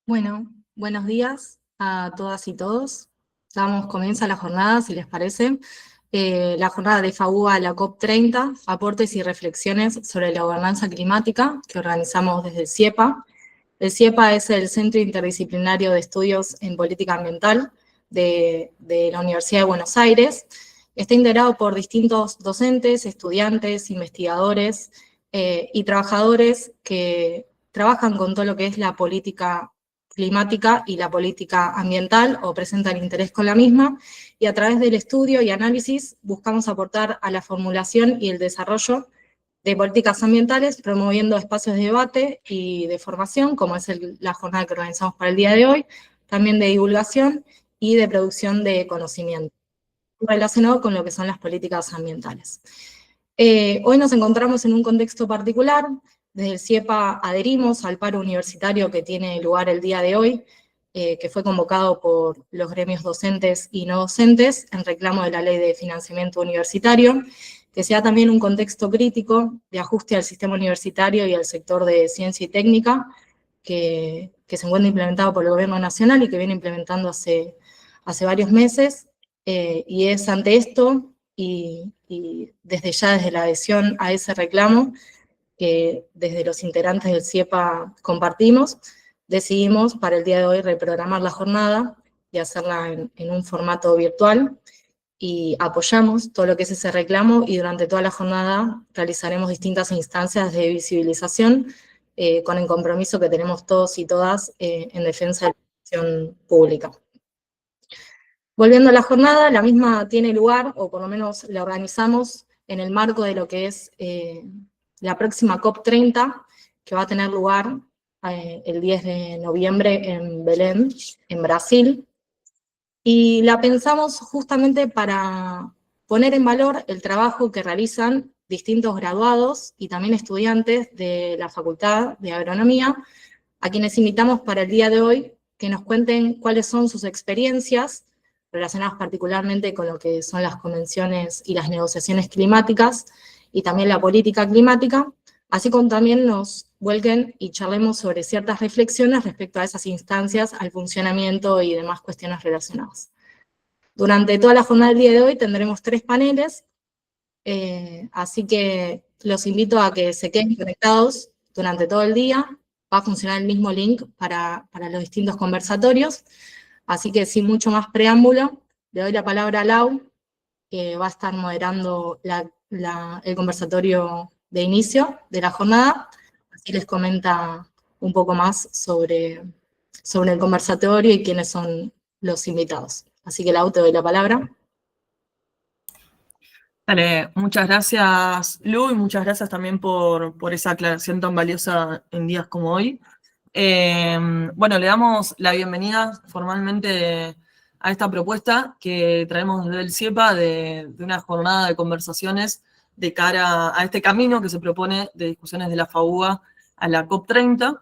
Bueno, buenos días a todas y todos. Comienza la jornada, si les parece. La jornada de FAUA a la COP30, aportes y reflexiones sobre la gobernanza climática, que organizamos desde el CIEPA. El CIEPA es el Centro Interdisciplinario de Estudios en Política Ambiental de la Universidad de Buenos Aires. Está integrado por distintos docentes, estudiantes, investigadores y trabajadores que trabajan con todo lo que es la política climática y la política ambiental o presentan interés con la misma, y a través del estudio y análisis buscamos aportar a la formulación y el desarrollo de políticas ambientales, promoviendo espacios de debate y de formación, como es la jornada que organizamos para el día de hoy, también de divulgación y de producción de conocimiento, relacionado con lo que son las políticas ambientales. Hoy nos encontramos en un contexto particular. Desde el CIEPA adherimos al paro universitario que tiene lugar el día de hoy, que fue convocado por los gremios docentes y no docentes en reclamo de la Ley de Financiamiento Universitario, que sea también un contexto crítico de ajuste al sistema universitario y al sector de ciencia y técnica, que se encuentra implementado por el Gobierno Nacional y que viene implementando hace varios meses, y es ante esto y desde ya desde la adhesión a ese reclamo, que desde los integrantes del CIEPA compartimos, decidimos para el día de hoy reprogramar la jornada y hacerla en un formato virtual, y apoyamos todo lo que es ese reclamo, y durante toda la jornada realizaremos distintas instancias de visibilización con el compromiso que tenemos todos y todas en defensa de la educación pública. Volviendo a la jornada, la misma tiene lugar, o por lo menos la organizamos en el marco de lo que es la próxima COP30, que va a tener lugar el 10 de noviembre en Belén, en Brasil. Y la pensamos justamente para poner en valor el trabajo que realizan distintos graduados y también estudiantes de la Facultad de Agronomía, a quienes invitamos para el día de hoy que nos cuenten cuáles son sus experiencias relacionadas particularmente con lo que son las convenciones y las negociaciones climáticas y también la política climática, así como también nos vuelquen y charlemos sobre ciertas reflexiones respecto a esas instancias, al funcionamiento y demás cuestiones relacionadas. Durante toda la jornada del día de hoy tendremos 3 paneles, así que los invito a que se queden conectados durante todo el día. Va a funcionar el mismo link para los distintos conversatorios, así que sin mucho más preámbulo, le doy la palabra a Lau, que va a estar moderando el conversatorio de inicio de la jornada, así les comenta un poco más sobre el conversatorio y quiénes son los invitados. Así que Lau, te doy la palabra. Dale, muchas gracias, Lu, y muchas gracias también por esa aclaración tan valiosa en días como hoy. Bueno, le damos la bienvenida formalmente a esta propuesta que traemos desde el CIEPA de una jornada de conversaciones de cara a este camino que se propone de discusiones de la FAUA a la COP30.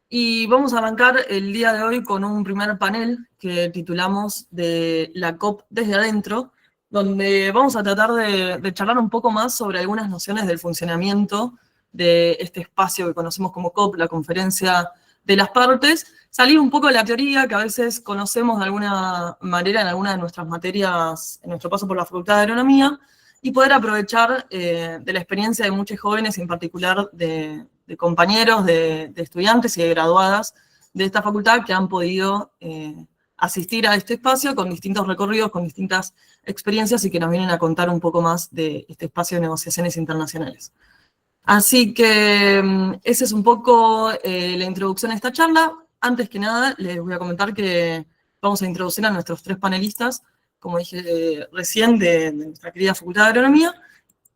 Y vamos a arrancar el día de hoy con un primer panel que titulamos de la COP desde adentro, donde vamos a tratar de charlar un poco más sobre algunas nociones del funcionamiento de este espacio que conocemos como COP, la Conferencia de las Partes, salir un poco de la teoría que a veces conocemos de alguna manera en alguna de nuestras materias, en nuestro paso por la Facultad de Agronomía, y poder aprovechar de la experiencia de muchos jóvenes, en particular de compañeros, de estudiantes y de graduadas de esta facultad que han podido asistir a este espacio con distintos recorridos, con distintas experiencias y que nos vienen a contar un poco más de este espacio de negociaciones internacionales. Así que esa es un poco la introducción a esta charla. Antes que nada, les voy a comentar que vamos a introducir a nuestros 3 panelistas, como dije recién, de nuestra querida Facultad de Agronomía,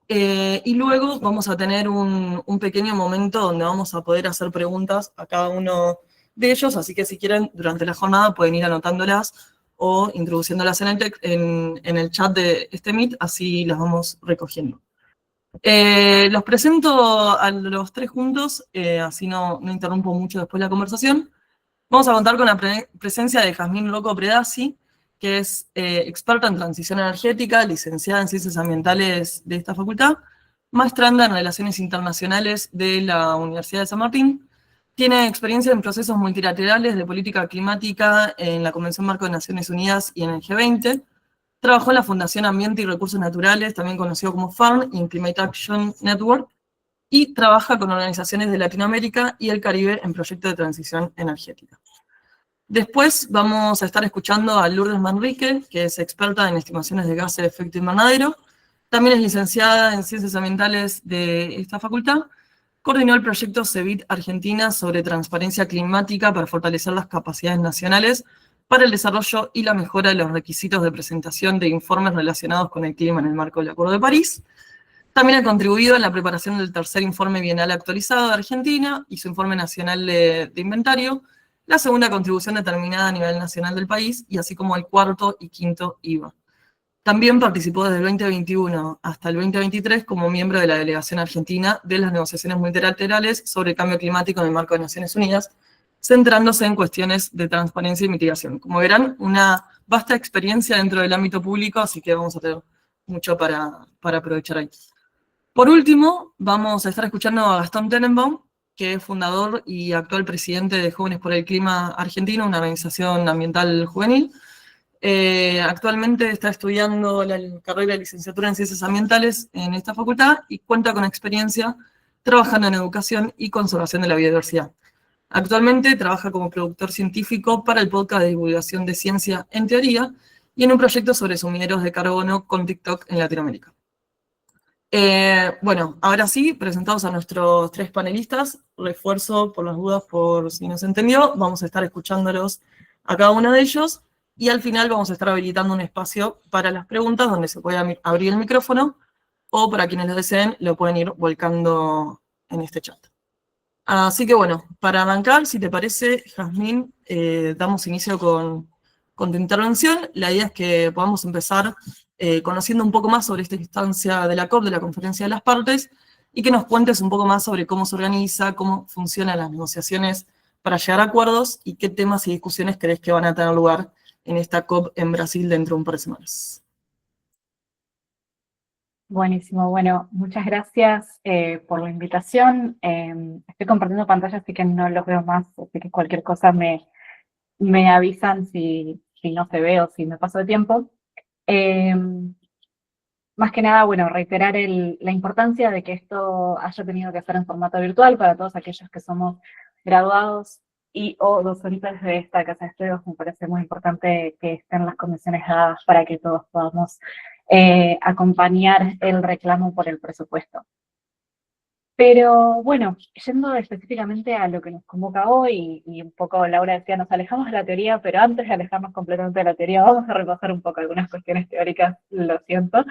y luego vamos a tener un pequeño momento donde vamos a poder hacer preguntas a cada uno de ellos, así que si quieren, durante la jornada pueden ir anotándolas o introduciéndolas en el chat de este Meet, así las vamos recogiendo. Los presento a los 3 juntos, así no interrumpo mucho después la conversación. Vamos a contar con la presencia de Jazmín Rocco Predazzi, que es experta en transición energética, licenciada en Ciencias Ambientales de esta facultad, maestranda en Relaciones Internacionales de la Universidad de San Martín. Tiene experiencia en procesos multilaterales de política climática en la Convención Marco de Naciones Unidas y en el G20. Trabajó en la Fundación Ambiente y Recursos Naturales, también conocido como FARN, y en Climate Action Network, y trabaja con organizaciones de Latinoamérica y el Caribe en proyectos de transición energética. Después vamos a estar escuchando a Lourdes Manrique, que es experta en estimaciones de gases de efecto invernadero. También es licenciada en Ciencias Ambientales de esta facultad. Coordinó el proyecto CEBIT Argentina sobre transparencia climática para fortalecer las capacidades nacionales para el desarrollo y la mejora de los requisitos de presentación de informes relacionados con el clima en el marco del Acuerdo de París. También ha contribuido en la preparación del tercer informe bienal actualizado de Argentina y su informe nacional de inventario, la segunda contribución determinada a nivel nacional del país, y así como el cuarto y quinto IVA. También participó desde el 2021 hasta el 2023 como miembro de la delegación argentina de las negociaciones multilaterales sobre el cambio climático en el marco de Naciones Unidas, centrándose en cuestiones de transparencia y mitigación. Como verán, una vasta experiencia dentro del ámbito público, así que vamos a tener mucho para aprovechar ahí. Por último, vamos a estar escuchando a Gastón Tenenbaum, que es fundador y actual presidente de Jóvenes por el Clima Argentino, una organización ambiental juvenil. Actualmente está estudiando la carrera de licenciatura en Ciencias Ambientales en esta facultad y cuenta con experiencia trabajando en educación y conservación de la biodiversidad. Actualmente trabaja como productor científico para el podcast de divulgación de ciencia en teoría y en un proyecto sobre sumideros de carbono con TikTok en Latinoamérica. Bueno, ahora sí, presentados a nuestros tres panelistas, refuerzo por las dudas por si no se entendió, vamos a estar escuchándolos a cada uno de ellos y al final vamos a estar habilitando un espacio para las preguntas donde se puede abrir el micrófono o para quienes lo deseen lo pueden ir volcando en este chat. Así que bueno, para arrancar, si te parece, Jazmín, damos inicio con tu intervención. La idea es que podamos empezar conociendo un poco más sobre esta instancia de la COP, de la Conferencia de las Partes, y que nos cuentes un poco más sobre cómo se organiza, cómo funcionan las negociaciones para llegar a acuerdos y qué temas y discusiones crees que van a tener lugar en esta COP en Brasil dentro de un par de semanas. Buenísimo, bueno, muchas gracias por la invitación. Estoy compartiendo pantalla, así que no los veo más, así que cualquier cosa me avisan si no se ve o si me paso de tiempo. Más que nada, bueno, reiterar la importancia de que esto haya tenido que ser en formato virtual para todos aquellos que somos graduados y o docentes de esta casa de estudios. Me parece muy importante que estén las condiciones dadas para que todos podamos acompañar el reclamo por el presupuesto. Pero bueno, yendo específicamente a lo que nos convoca hoy, y un poco Laura decía, nos alejamos de la teoría, pero antes de alejarnos completamente de la teoría, vamos a repasar un poco algunas cuestiones teóricas, lo siento,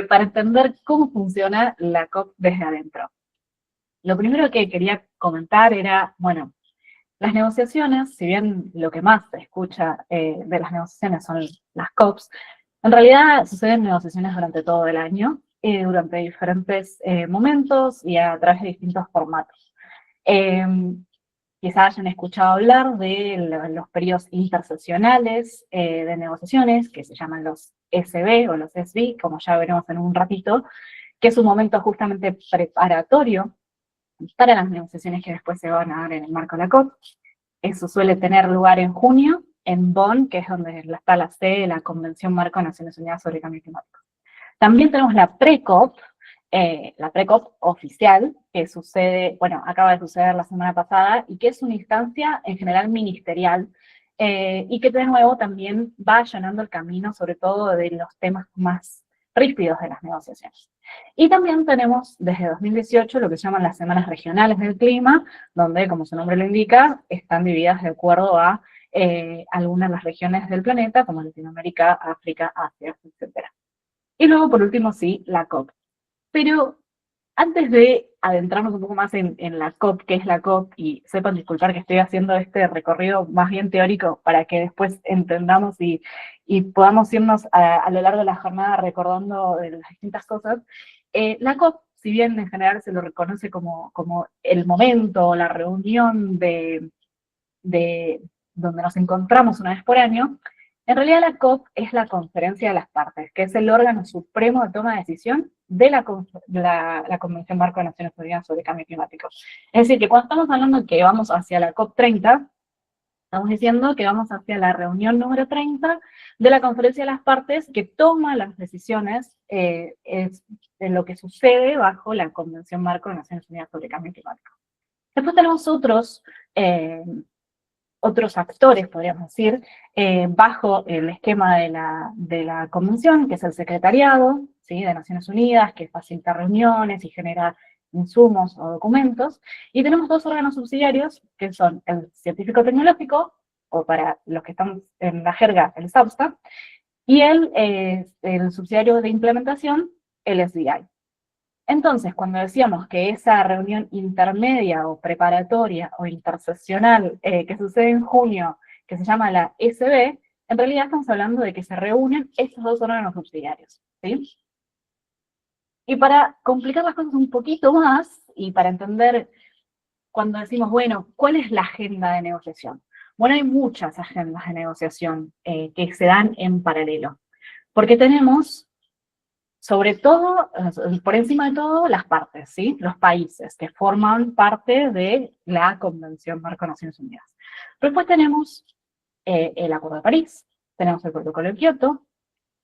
para entender cómo funciona la COP desde adentro. Lo primero que quería comentar era, bueno, las negociaciones, si bien lo que más se escucha de las negociaciones son las COPs, en realidad suceden negociaciones durante todo el año, durante diferentes momentos y a través de distintos formatos. Quizás hayan escuchado hablar de los periodos intersesionales de negociaciones, que se llaman los SB o los SB, como ya veremos en un ratito, que es un momento justamente preparatorio para las negociaciones que después se van a dar en el marco de la COP. Eso suele tener lugar en junio, en Bonn, que es donde está la sede de la Convención Marco de Naciones Unidas sobre el Cambio Climático. También tenemos la pre-COP oficial, que sucede, bueno, acaba de suceder la semana pasada, y que es una instancia en general ministerial, y que de nuevo también va allanando el camino, sobre todo de los temas más rígidos de las negociaciones. Y también tenemos desde 2018 lo que se llaman las semanas regionales del clima, donde, como su nombre lo indica, están divididas de acuerdo a algunas de las regiones del planeta, como Latinoamérica, África, Asia, etc. Y luego, por último, sí, la COP. Pero antes de adentrarnos un poco más en la COP, qué es la COP, y sepan disculpar que estoy haciendo este recorrido más bien teórico para que después entendamos y podamos irnos a lo largo de la jornada recordando de las distintas cosas, la COP, si bien en general se lo reconoce como el momento, la reunión de donde nos encontramos una vez por año, En realidad la COP es la Conferencia de las Partes, que es el órgano supremo de toma de decisión de la Convención Marco de Naciones Unidas sobre Cambio Climático. Es decir, que cuando estamos hablando de que vamos hacia la COP 30, estamos diciendo que vamos hacia la reunión número 30 de la Conferencia de las Partes que toma las decisiones de lo que sucede bajo la Convención Marco de Naciones Unidas sobre Cambio Climático. Después tenemos otros actores, podríamos decir, bajo el esquema de la Convención, que es el Secretariado, ¿sí?, de Naciones Unidas, que facilita reuniones y genera insumos o documentos, y tenemos dos órganos subsidiarios, que son el científico-tecnológico, o para los que estamos en la jerga, el SABSTA, y el subsidiario de implementación, el SDI. Entonces, cuando decíamos que esa reunión intermedia o preparatoria o interseccional que sucede en junio, que se llama la SB, en realidad estamos hablando de que se reúnen estos dos órganos subsidiarios, ¿sí? Y para complicar las cosas un poquito más, y para entender cuando decimos, bueno, ¿cuál es la agenda de negociación? Bueno, hay muchas agendas de negociación que se dan en paralelo, porque tenemos, sobre todo, por encima de todo, las partes, ¿sí? Los países que forman parte de la Convención Marco de Naciones Unidas. Pero después tenemos el Acuerdo de París, tenemos el Protocolo de Kioto,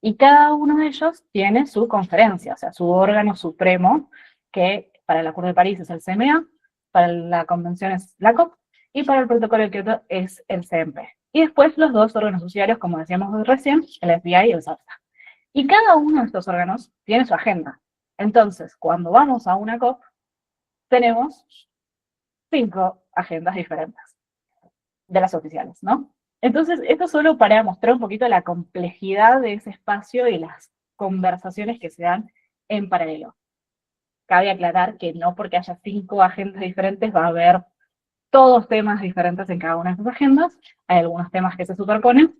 y cada uno de ellos tiene su conferencia, o sea, su órgano supremo, que para el Acuerdo de París es el CMA, para la Convención es la COP, y para el Protocolo de Kioto es el CMP. Y después los dos órganos subsidiarios, como decíamos recién, el FBI y el SABSTA. Y cada uno de estos órganos tiene su agenda. Entonces, cuando vamos a una COP, tenemos 5 agendas diferentes de las oficiales, ¿no? Entonces, esto solo para mostrar un poquito la complejidad de ese espacio y las conversaciones que se dan en paralelo. Cabe aclarar que no porque haya 5 agendas diferentes va a haber todos temas diferentes en cada una de esas agendas. Hay algunos temas que se superponen,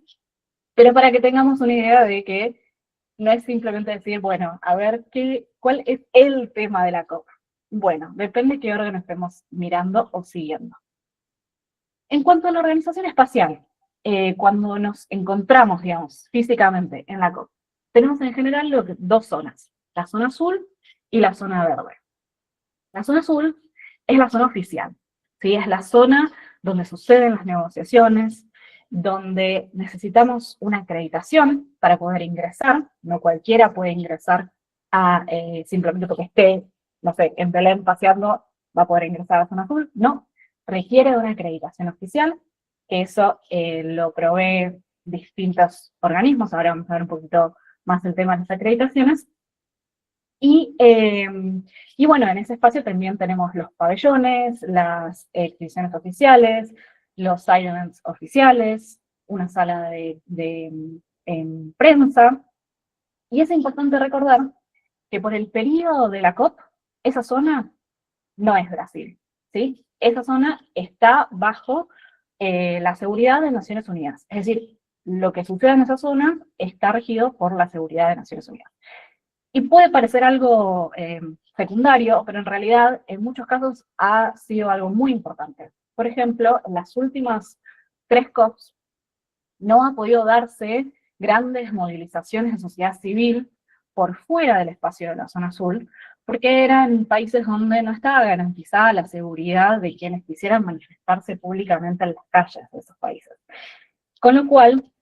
pero para que tengamos una idea de que no es simplemente decir, bueno, a ver, ¿cuál es el tema de la COP? Bueno, depende de qué órgano estemos mirando o siguiendo. En cuanto a la organización espacial, cuando nos encontramos, digamos, físicamente en la COP, tenemos en general dos zonas, la zona azul y la zona verde. La zona azul es la zona oficial, ¿sí? Es la zona donde suceden las negociaciones, donde necesitamos una acreditación para poder ingresar, no cualquiera puede ingresar simplemente porque esté, no sé, en Belén paseando, va a poder ingresar a la zona azul, no, requiere de una acreditación oficial, que eso lo provee distintos organismos, ahora vamos a ver un poquito más el tema de las acreditaciones, y bueno, en ese espacio también tenemos los pabellones, las exhibiciones oficiales, los islands oficiales, una sala de prensa. Y es importante recordar que por el periodo de la COP, esa zona no es Brasil, ¿sí? Esa zona está bajo la seguridad de Naciones Unidas. Es decir, lo que sucede en esa zona está regido por la seguridad de Naciones Unidas. Y puede parecer algo secundario, pero en realidad en muchos casos ha sido algo muy importante. Por ejemplo, en las últimas 3 COPs no ha podido darse grandes movilizaciones de sociedad civil por fuera del espacio de la zona azul, porque eran países donde no estaba garantizada la seguridad de quienes quisieran manifestarse públicamente en las calles de esos países. Con lo cual,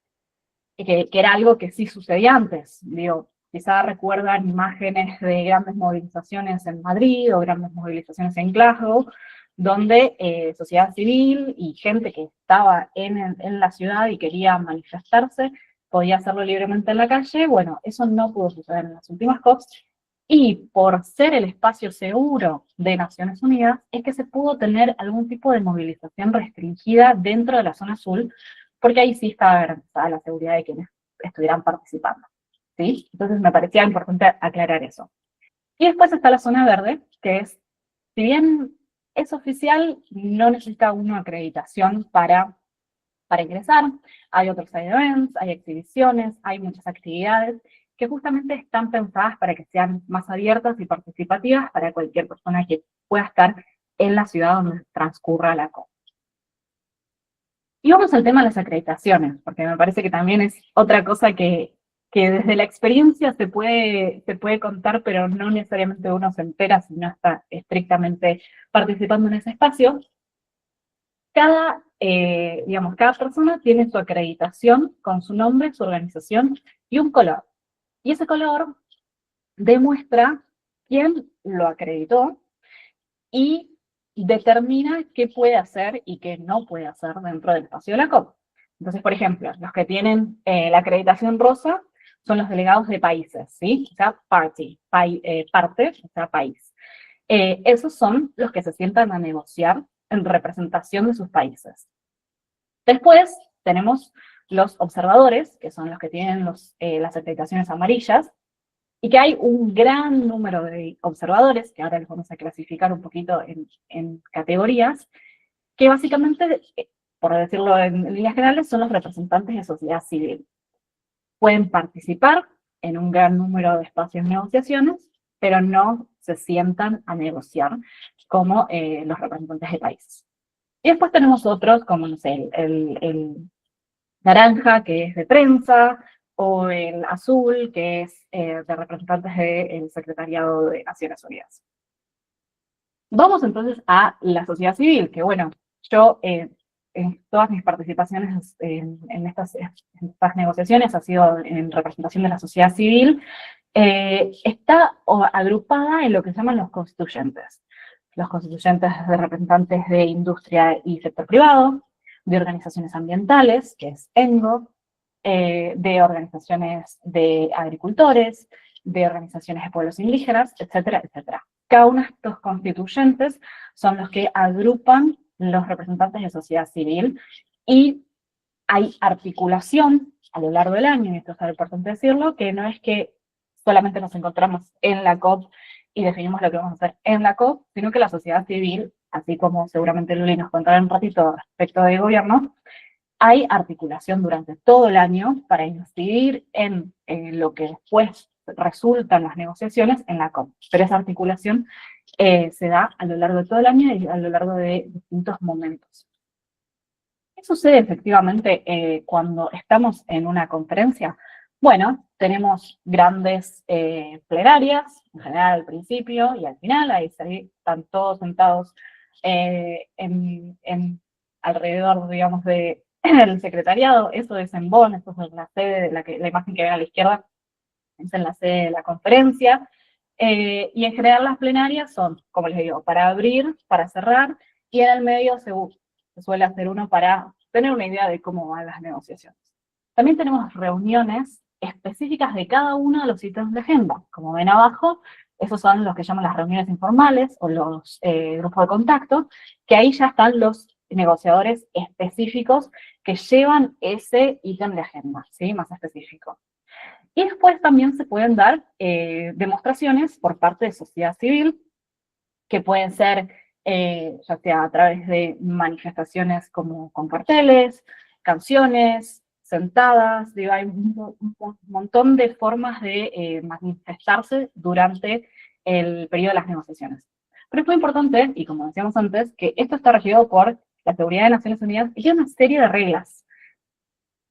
que era algo que sí sucedía antes, digo, quizá recuerdan imágenes de grandes movilizaciones en Madrid o grandes movilizaciones en Glasgow, donde sociedad civil y gente que estaba en la ciudad y quería manifestarse, podía hacerlo libremente en la calle. Bueno, eso no pudo suceder en las últimas COPs, y por ser el espacio seguro de Naciones Unidas, es que se pudo tener algún tipo de movilización restringida dentro de la zona azul, porque ahí sí estaba garantizada la seguridad de quienes estuvieran participando, ¿sí? Entonces me parecía importante aclarar eso. Y después está la zona verde, que es, si bien es oficial, no necesita una acreditación para ingresar. Hay otros side events, hay exhibiciones, hay muchas actividades que justamente están pensadas para que sean más abiertas y participativas para cualquier persona que pueda estar en la ciudad donde transcurra la COP. Y vamos al tema de las acreditaciones, porque me parece que también es otra cosa que desde la experiencia se puede contar, pero no necesariamente uno se entera si no está estrictamente participando en ese espacio. Cada persona tiene su acreditación con su nombre, su organización y un color. Y ese color demuestra quién lo acreditó y determina qué puede hacer y qué no puede hacer dentro del espacio de la COP. Entonces, por ejemplo, los que tienen la acreditación rosa son los delegados de países, ¿sí? O sea, parte, o sea, país. Esos son los que se sientan a negociar en representación de sus países. Después tenemos los observadores, que son los que tienen las acreditaciones amarillas, y que hay un gran número de observadores, que ahora les vamos a clasificar un poquito en categorías, que básicamente, por decirlo en líneas generales, son los representantes de sociedad civil. Pueden participar en un gran número de espacios de negociaciones, pero no se sientan a negociar como los representantes de países. Y después tenemos otros, como, no sé, el naranja, que es de prensa, o el azul, que es de representantes del Secretariado de Naciones Unidas. Vamos entonces a la sociedad civil, que bueno, yo en todas mis participaciones en estas negociaciones ha sido en representación de la sociedad civil, está agrupada en lo que se llaman los constituyentes. Los constituyentes de representantes de industria y sector privado, de organizaciones ambientales, que es ENGO, de organizaciones de agricultores, de organizaciones de pueblos indígenas, etcétera, etcétera. Cada uno de estos constituyentes son los que agrupan los representantes de sociedad civil y hay articulación a lo largo del año, y esto es importante decirlo, que no es que solamente nos encontramos en la COP y definimos lo que vamos a hacer en la COP, sino que la sociedad civil, así como seguramente Luli nos contará en un ratito respecto de gobierno, hay articulación durante todo el año para incidir en lo que después resultan las negociaciones en la COP. Pero esa articulación se da a lo largo de todo el año y a lo largo de distintos momentos. ¿Qué sucede efectivamente cuando estamos en una conferencia? Bueno, tenemos grandes plenarias, en general al principio y al final, ahí están todos sentados alrededor, digamos, del secretariado. Eso es en Bonn, eso es la sede, la imagen que ven a la izquierda es en la sede de la conferencia. Y en general las plenarias son, como les digo, para abrir, para cerrar, y en el medio se suele hacer uno para tener una idea de cómo van las negociaciones. También tenemos reuniones específicas de cada uno de los ítems de agenda. Como ven abajo, esos son los que llaman las reuniones informales o los grupos de contacto, que ahí ya están los negociadores específicos que llevan ese ítem de agenda, ¿sí? Más específico. Y después también se pueden dar demostraciones por parte de sociedad civil, que pueden ser ya sea a través de manifestaciones como con carteles, canciones, sentadas, digo, hay un montón de formas de manifestarse durante el periodo de las negociaciones. Pero es muy importante, y como decíamos antes, que esto está regido por la Seguridad de Naciones Unidas y tiene una serie de reglas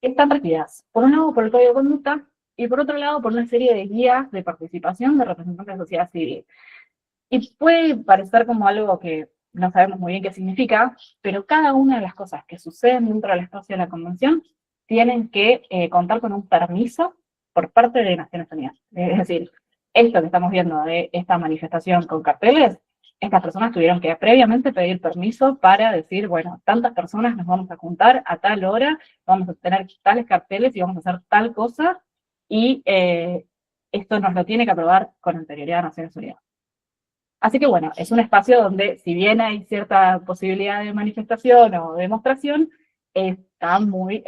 que están regidas, por un lado por el Código de Conducta, y por otro lado por una serie de guías de participación de representantes de sociedad civil. Y puede parecer como algo que no sabemos muy bien qué significa, pero cada una de las cosas que suceden dentro del espacio de la convención tienen que contar con un permiso por parte de Naciones Unidas. Es decir, esto que estamos viendo de esta manifestación con carteles, estas personas tuvieron que previamente pedir permiso para decir, bueno, tantas personas nos vamos a juntar a tal hora, vamos a tener tales carteles y vamos a hacer tal cosa, y esto nos lo tiene que aprobar con anterioridad a Naciones Unidas. Así que bueno, es un espacio donde, si bien hay cierta posibilidad de manifestación o demostración, está muy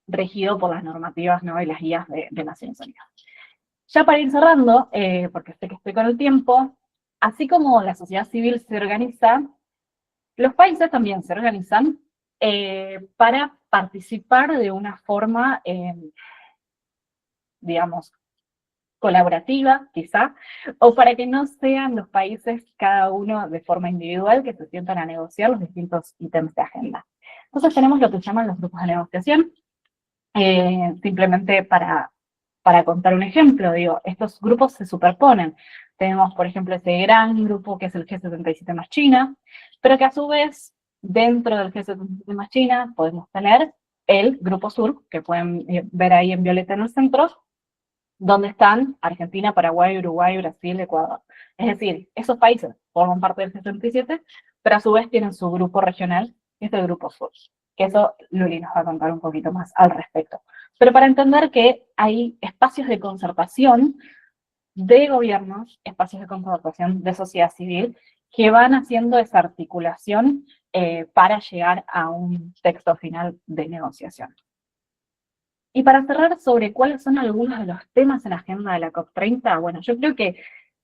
regido por las normativas, ¿no? Y las guías de Naciones Unidas. Ya para ir cerrando, porque sé que estoy con el tiempo, así como la sociedad civil se organiza, los países también se organizan para participar de una forma, digamos, colaborativa, quizá, o para que no sean los países cada uno de forma individual que se sientan a negociar los distintos ítems de agenda. Entonces tenemos lo que se llaman los grupos de negociación. Simplemente para contar un ejemplo, digo, estos grupos se superponen. Tenemos, por ejemplo, ese gran grupo que es el G77 más China, pero que a su vez, dentro del G77 más China, podemos tener el Grupo Sur, que pueden ver ahí en violeta en el centro, donde están Argentina, Paraguay, Uruguay, Brasil, Ecuador. Es decir, esos países forman parte del G77, pero a su vez tienen su grupo regional, que es el Grupo Sur. Que eso Luli nos va a contar un poquito más al respecto. Pero para entender que hay espacios de concertación de gobiernos, espacios de concertación de sociedad civil, que van haciendo esa articulación para llegar a un texto final de negociación. Y para cerrar sobre cuáles son algunos de los temas en la agenda de la COP30, bueno, yo creo que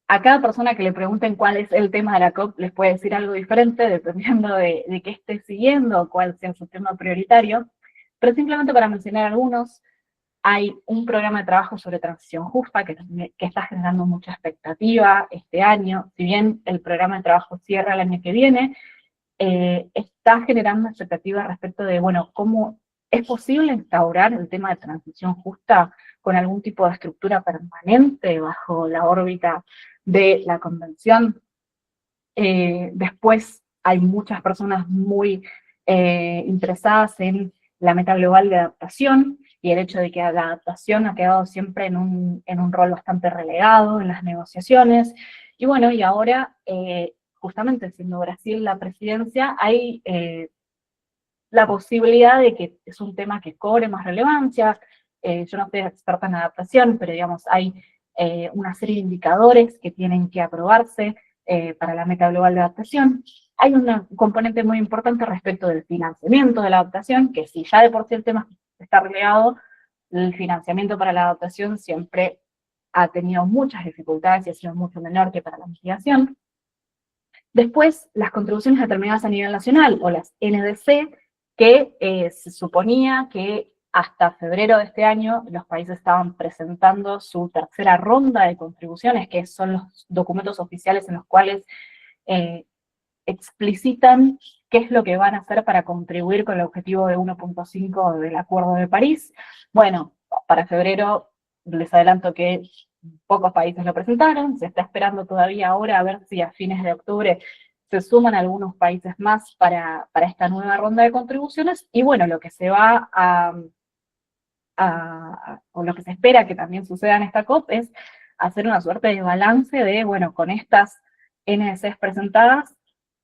a cada persona que le pregunten cuál es el tema de la COP les puede decir algo diferente dependiendo de qué esté siguiendo o cuál sea su tema prioritario, pero simplemente para mencionar algunos, hay un programa de trabajo sobre transición justa que está generando mucha expectativa este año. Si bien el programa de trabajo cierra el año que viene, está generando expectativa respecto de, bueno, cómo es posible instaurar el tema de transición justa con algún tipo de estructura permanente bajo la órbita de la convención. Después hay muchas personas muy interesadas en la meta global de adaptación y el hecho de que la adaptación ha quedado siempre en un rol bastante relegado en las negociaciones. Y bueno, y ahora, justamente siendo Brasil la presidencia, hay la posibilidad de que es un tema que cobre más relevancia. Yo no soy experta en adaptación, pero digamos, hay una serie de indicadores que tienen que aprobarse para la meta global de adaptación. Hay un componente muy importante respecto del financiamiento de la adaptación, que si ya de por sí el tema está relegado, el financiamiento para la adaptación siempre ha tenido muchas dificultades y ha sido mucho menor que para la mitigación. Después, las contribuciones determinadas a nivel nacional, o las NDC, que se suponía que hasta febrero de este año los países estaban presentando su tercera ronda de contribuciones, que son los documentos oficiales en los cuales explicitan qué es lo que van a hacer para contribuir con el objetivo de 1.5 del Acuerdo de París. Bueno, para febrero les adelanto que pocos países lo presentaron, se está esperando todavía ahora a ver si a fines de octubre se suman algunos países más para esta nueva ronda de contribuciones, y bueno, lo que se va o lo que se espera que también suceda en esta COP es hacer una suerte de balance de, bueno, con estas NDCs presentadas,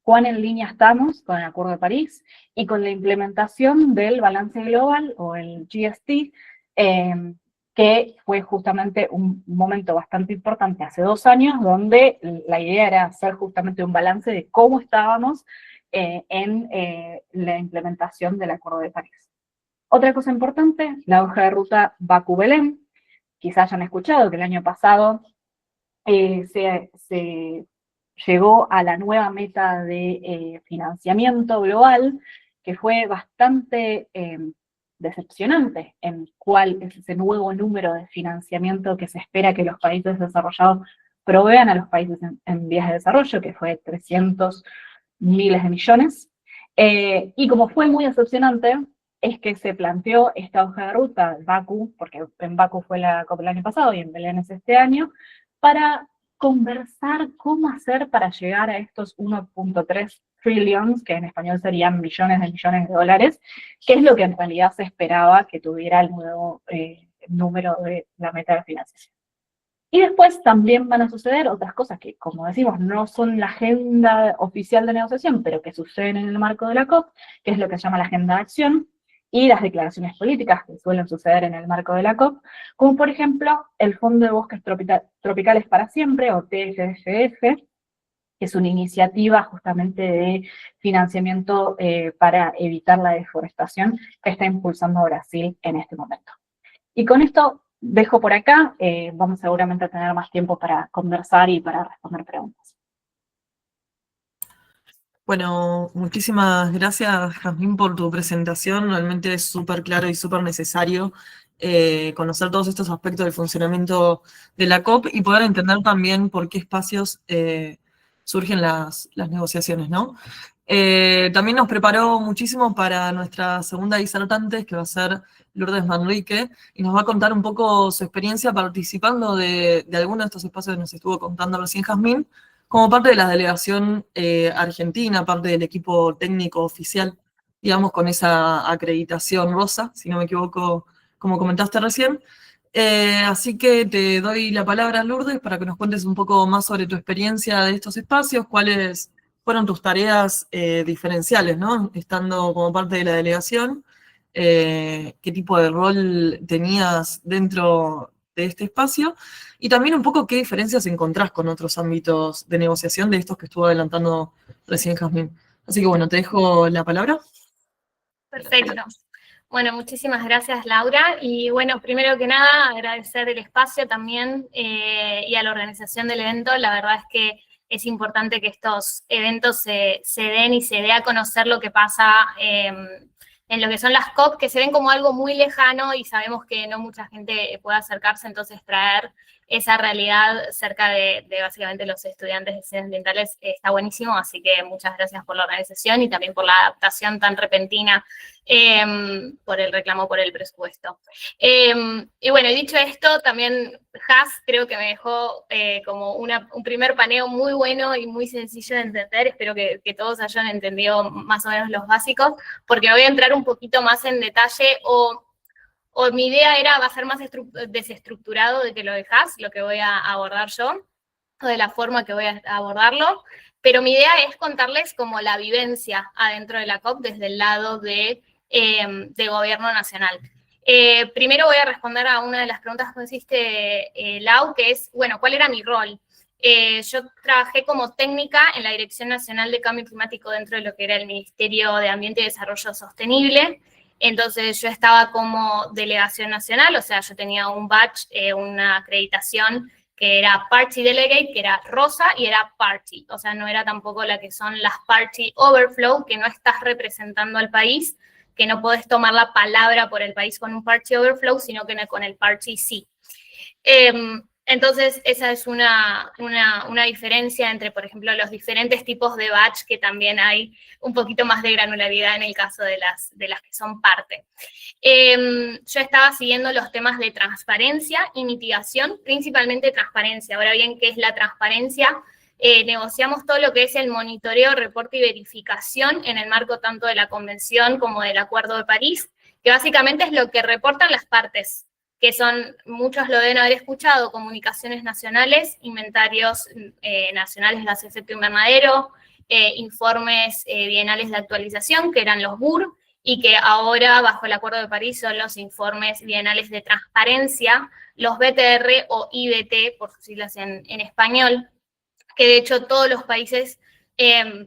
cuán en línea estamos con el Acuerdo de París y con la implementación del balance global o el GST, que fue justamente un momento bastante importante hace 2 años, donde la idea era hacer justamente un balance de cómo estábamos en la implementación del Acuerdo de París. Otra cosa importante, la hoja de ruta Bakú-Belén. Quizás hayan escuchado que el año pasado se llegó a la nueva meta de financiamiento global, que fue bastante decepcionante en cuál es ese nuevo número de financiamiento que se espera que los países desarrollados provean a los países en vías de desarrollo, que fue 300 miles de millones. Y como fue muy decepcionante, es que se planteó esta hoja de ruta, Bakú, porque en Bakú fue la COP el año pasado y en Belén es este año, para conversar cómo hacer para llegar a estos 1.3 trillions, que en español serían millones de dólares, que es lo que en realidad se esperaba que tuviera el nuevo número de la meta de financiación. Y después también van a suceder otras cosas que, como decimos, no son la agenda oficial de negociación, pero que suceden en el marco de la COP, que es lo que se llama la agenda de acción, y las declaraciones políticas que suelen suceder en el marco de la COP, como por ejemplo el Fondo de Bosques Tropicales para Siempre, o TFF, que es una iniciativa justamente de financiamiento para evitar la deforestación que está impulsando Brasil en este momento. Y con esto dejo por acá, vamos seguramente a tener más tiempo para conversar y para responder preguntas. Bueno, muchísimas gracias, Jazmín, por tu presentación. Realmente es súper claro y súper necesario conocer todos estos aspectos del funcionamiento de la COP y poder entender también por qué espacios surgen las negociaciones, ¿no? También nos preparó muchísimo para nuestra segunda disertante, que va a ser Lourdes Manrique, y nos va a contar un poco su experiencia participando de alguno de estos espacios que nos estuvo contando recién Jazmín, como parte de la delegación argentina, parte del equipo técnico oficial, digamos, con esa acreditación rosa, si no me equivoco, como comentaste recién. Así que te doy la palabra, Lourdes, para que nos cuentes un poco más sobre tu experiencia de estos espacios, cuáles fueron tus tareas diferenciales, ¿no? Estando como parte de la delegación, qué tipo de rol tenías dentro de este espacio y también un poco qué diferencias encontrás con otros ámbitos de negociación de estos que estuvo adelantando recién Jazmín. Así que bueno, te dejo la palabra. Perfecto. Bueno, muchísimas gracias, Laura. Y bueno, primero que nada, agradecer el espacio también y a la organización del evento. La verdad es que es importante que estos eventos se den y se dé a conocer lo que pasa en lo que son las COP, que se ven como algo muy lejano y sabemos que no mucha gente puede acercarse, entonces traer esa realidad cerca de básicamente los estudiantes de ciencias ambientales está buenísimo, así que muchas gracias por la organización y también por la adaptación tan repentina por el reclamo por el presupuesto. Y bueno, dicho esto, también Jaz creo que me dejó como un primer paneo muy bueno y muy sencillo de entender, espero que todos hayan entendido más o menos los básicos, porque voy a entrar un poquito más en detalle o mi idea va a ser más desestructurado de que lo de Jaz, lo que voy a abordar yo, o de la forma que voy a abordarlo, pero mi idea es contarles como la vivencia adentro de la COP desde el lado de gobierno nacional. Primero voy a responder a una de las preguntas que hiciste, Lau, que es, bueno, ¿cuál era mi rol? Yo trabajé como técnica en la Dirección Nacional de Cambio Climático dentro de lo que era el Ministerio de Ambiente y Desarrollo Sostenible. Entonces yo estaba como delegación nacional, o sea, yo tenía un badge, una acreditación que era Party Delegate, que era rosa, y era Party. O sea, no era tampoco la que son las Party Overflow, que no estás representando al país, que no podés tomar la palabra por el país con un Party Overflow, sino que con el Party sí. Entonces, esa es una diferencia entre, por ejemplo, los diferentes tipos de badge, que también hay un poquito más de granularidad en el caso de las que son parte. Yo estaba siguiendo los temas de transparencia y mitigación, principalmente transparencia. Ahora bien, ¿qué es la transparencia? Negociamos todo lo que es el monitoreo, reporte y verificación en el marco tanto de la Convención como del Acuerdo de París, que básicamente es lo que reportan las partes, que son, muchos lo deben haber escuchado, comunicaciones nacionales, inventarios nacionales de gases de efecto invernadero, informes bienales de actualización, que eran los BUR, y que ahora, bajo el Acuerdo de París, son los informes bienales de transparencia, los BTR o IBT, por sus siglas en español, que de hecho todos los países,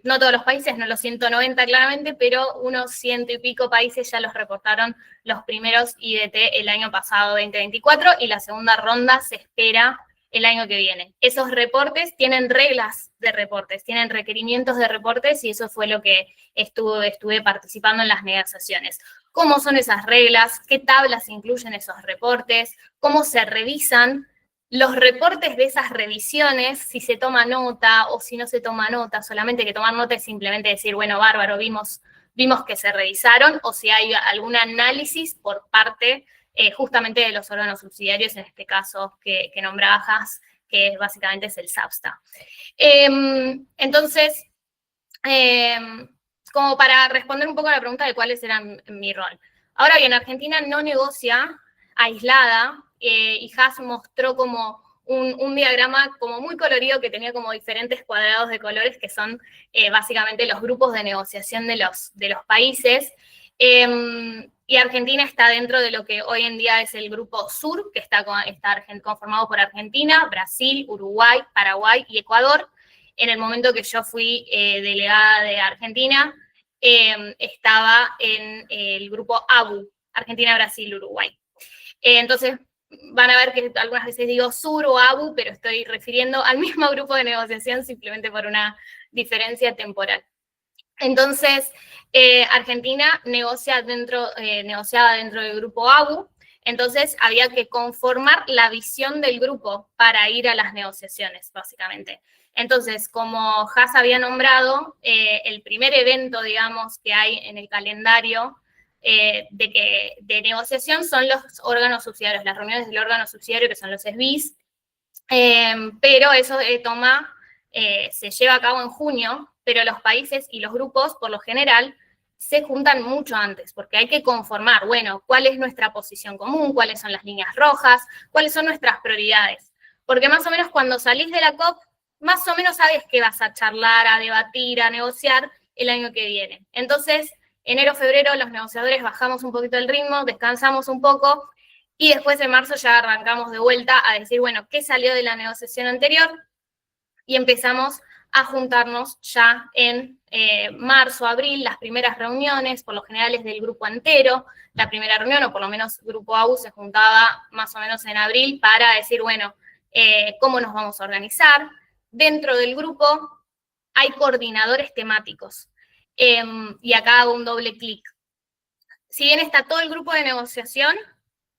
no todos los países, no los 190 claramente, pero unos 100 y pico países ya los reportaron los primeros IBT el año pasado, 2024, y la segunda ronda se espera el año que viene. Esos reportes tienen reglas de reportes, tienen requerimientos de reportes, y eso fue lo que estuve participando en las negociaciones. ¿Cómo son esas reglas? ¿Qué tablas incluyen esos reportes? ¿Cómo se revisan los reportes de esas revisiones? Si se toma nota o si no se toma nota? Solamente que tomar nota es simplemente decir, bueno, bárbaro, vimos que se revisaron, o si hay algún análisis por parte justamente de los órganos subsidiarios, en este caso que nombraba Jaz, que básicamente es el SAPSTA. Entonces, como para responder un poco a la pregunta de cuáles eran mi rol. Ahora bien, Argentina no negocia aislada, y Jaz mostró como un diagrama como muy colorido que tenía como diferentes cuadrados de colores que son básicamente los grupos de negociación de los países. Y Argentina está dentro de lo que hoy en día es el grupo Sur, que está conformado por Argentina, Brasil, Uruguay, Paraguay y Ecuador. En el momento que yo fui delegada de Argentina, estaba en el grupo ABU, Argentina, Brasil, Uruguay. Entonces, van a ver que algunas veces digo Sur o ABU, pero estoy refiriendo al mismo grupo de negociación simplemente por una diferencia temporal. Entonces, Argentina negociaba dentro del grupo ABU, entonces había que conformar la visión del grupo para ir a las negociaciones, básicamente. Entonces, como Has había nombrado, el primer evento, digamos, que hay en el calendario de negociación son los órganos subsidiarios, las reuniones del órgano subsidiario, que son los SBIs, pero eso se lleva a cabo en junio, pero los países y los grupos, por lo general, se juntan mucho antes, porque hay que conformar, bueno, cuál es nuestra posición común, cuáles son las líneas rojas, cuáles son nuestras prioridades. Porque más o menos cuando salís de la COP, más o menos sabes que vas a charlar, a debatir, a negociar el año que viene. Entonces, enero, febrero, los negociadores bajamos un poquito el ritmo, descansamos un poco, y después en marzo ya arrancamos de vuelta a decir, bueno, ¿qué salió de la negociación anterior? Y empezamos a juntarnos ya en marzo, abril, las primeras reuniones, por lo general es del grupo entero. La primera reunión, o por lo menos el grupo AU, se juntaba más o menos en abril para decir, bueno, ¿cómo nos vamos a organizar? Dentro del grupo hay coordinadores temáticos. Y acá hago un doble clic. Si bien está todo el grupo de negociación,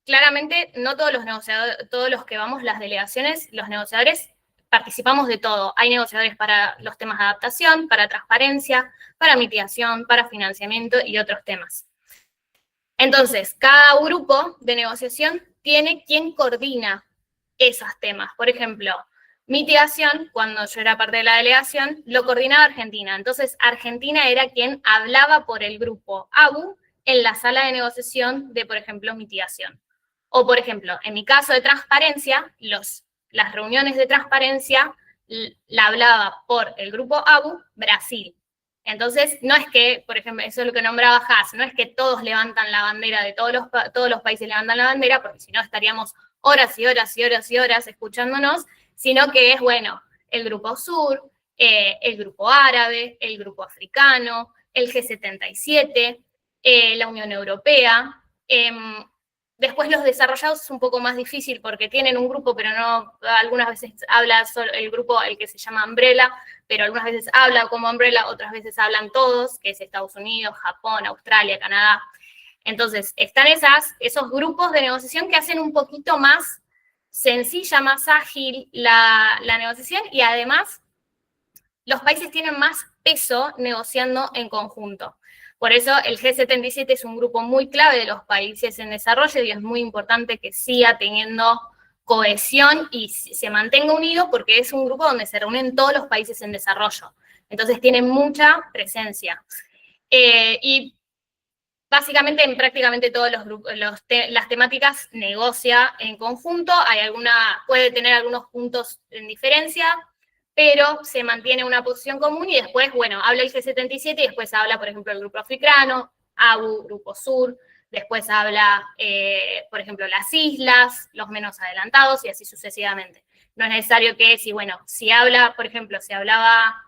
claramente no todos los negociadores, todos los que vamos las delegaciones, los negociadores, participamos de todo. Hay negociadores para los temas de adaptación, para transparencia, para mitigación, para financiamiento y otros temas. Entonces, cada grupo de negociación tiene quien coordina esos temas. Por ejemplo, mitigación, cuando yo era parte de la delegación, lo coordinaba Argentina. Entonces, Argentina era quien hablaba por el grupo ABU en la sala de negociación de, por ejemplo, mitigación. O, por ejemplo, en mi caso de transparencia, las reuniones de transparencia la hablaba por el grupo ABU Brasil. Entonces, no es que, por ejemplo, eso es lo que nombraba Has, no es que todos levantan la bandera, todos los países levantan la bandera, porque si no estaríamos horas y horas y horas y horas escuchándonos, sino que es, bueno, el grupo sur, el grupo árabe, el grupo africano, el G77, la Unión Europea. Después los desarrollados es un poco más difícil porque tienen un grupo, pero no, algunas veces habla solo el grupo, el que se llama Umbrella, pero algunas veces habla como Umbrella, otras veces hablan todos, que es Estados Unidos, Japón, Australia, Canadá. Entonces, están esos grupos de negociación que hacen un poquito más sencilla, más ágil la negociación, y además los países tienen más peso negociando en conjunto. Por eso el G77 es un grupo muy clave de los países en desarrollo y es muy importante que siga teniendo cohesión y se mantenga unido porque es un grupo donde se reúnen todos los países en desarrollo. Entonces tiene mucha presencia. Y básicamente en prácticamente todos los grupos, las temáticas negocia en conjunto. Puede tener algunos puntos en diferencia, pero se mantiene una posición común y después, bueno, habla el G77 y después habla, por ejemplo, el grupo africano, ABU, Grupo Sur, después habla, por ejemplo, las islas, los menos adelantados y así sucesivamente. No es necesario que, si habla, por ejemplo, si hablaba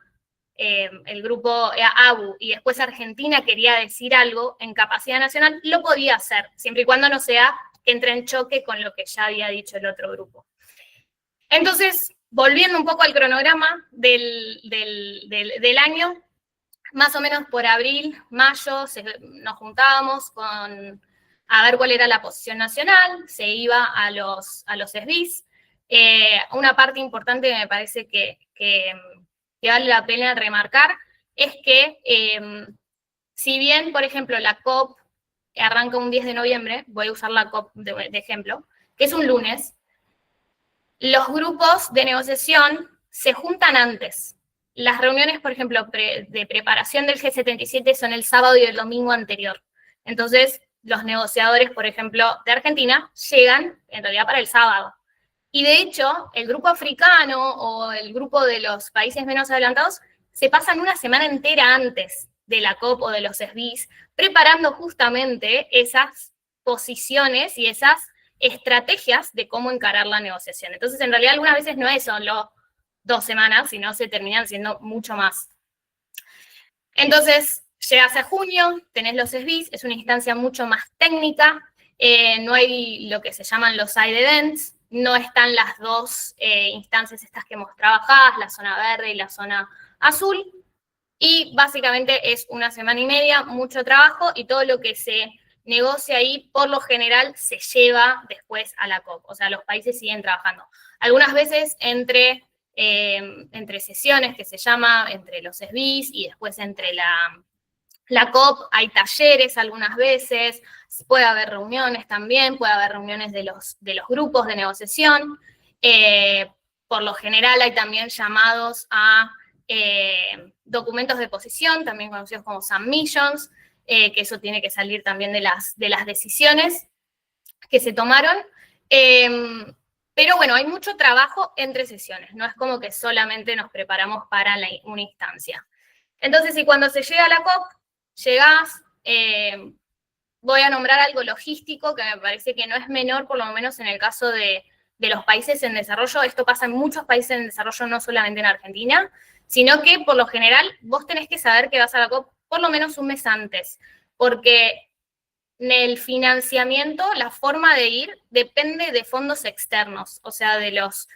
el grupo ABU y después Argentina quería decir algo en capacidad nacional, lo podía hacer, siempre y cuando no sea que entre en choque con lo que ya había dicho el otro grupo. Entonces, volviendo un poco al cronograma del año, más o menos por abril, mayo, nos juntábamos a ver cuál era la posición nacional, se iba a los SBIs. Una parte importante que me parece que vale la pena remarcar es que, si bien, por ejemplo, la COP arranca un 10 de noviembre, voy a usar la COP de ejemplo, que es un lunes, los grupos de negociación se juntan antes. Las reuniones, por ejemplo, de preparación del G77 son el sábado y el domingo anterior. Entonces, los negociadores, por ejemplo, de Argentina, llegan en realidad para el sábado. Y de hecho, el grupo africano o el grupo de los países menos adelantados se pasan una semana entera antes de la COP o de los SBIs, preparando justamente esas posiciones y esas estrategias de cómo encarar la negociación. Entonces, en realidad, algunas veces no es solo 2 semanas, sino se terminan siendo mucho más. Entonces, llegas a junio, tenés los SBIs, es una instancia mucho más técnica, no hay lo que se llaman los side events, no están las dos instancias estas que hemos trabajado, la zona verde y la zona azul, y básicamente es una semana y media, mucho trabajo, y todo lo que se negocia ahí, por lo general, se lleva después a la COP. O sea, los países siguen trabajando. Algunas veces entre entre sesiones, que se llama, entre los SBIs y después entre la COP, hay talleres algunas veces, puede haber reuniones también, puede haber reuniones de los grupos de negociación. Por lo general hay también llamados a documentos de posición, también conocidos como submissions, que eso tiene que salir también de las decisiones que se tomaron. Pero bueno, hay mucho trabajo entre sesiones, no es como que solamente nos preparamos para una instancia. Entonces, y cuando se llega a la COP, llegás, voy a nombrar algo logístico que me parece que no es menor, por lo menos en el caso de los países en desarrollo. Esto pasa en muchos países en desarrollo, no solamente en Argentina, sino que por lo general vos tenés que saber que vas a la COP por lo menos un mes antes, porque en el financiamiento, la forma de ir depende de fondos externos, o sea, de los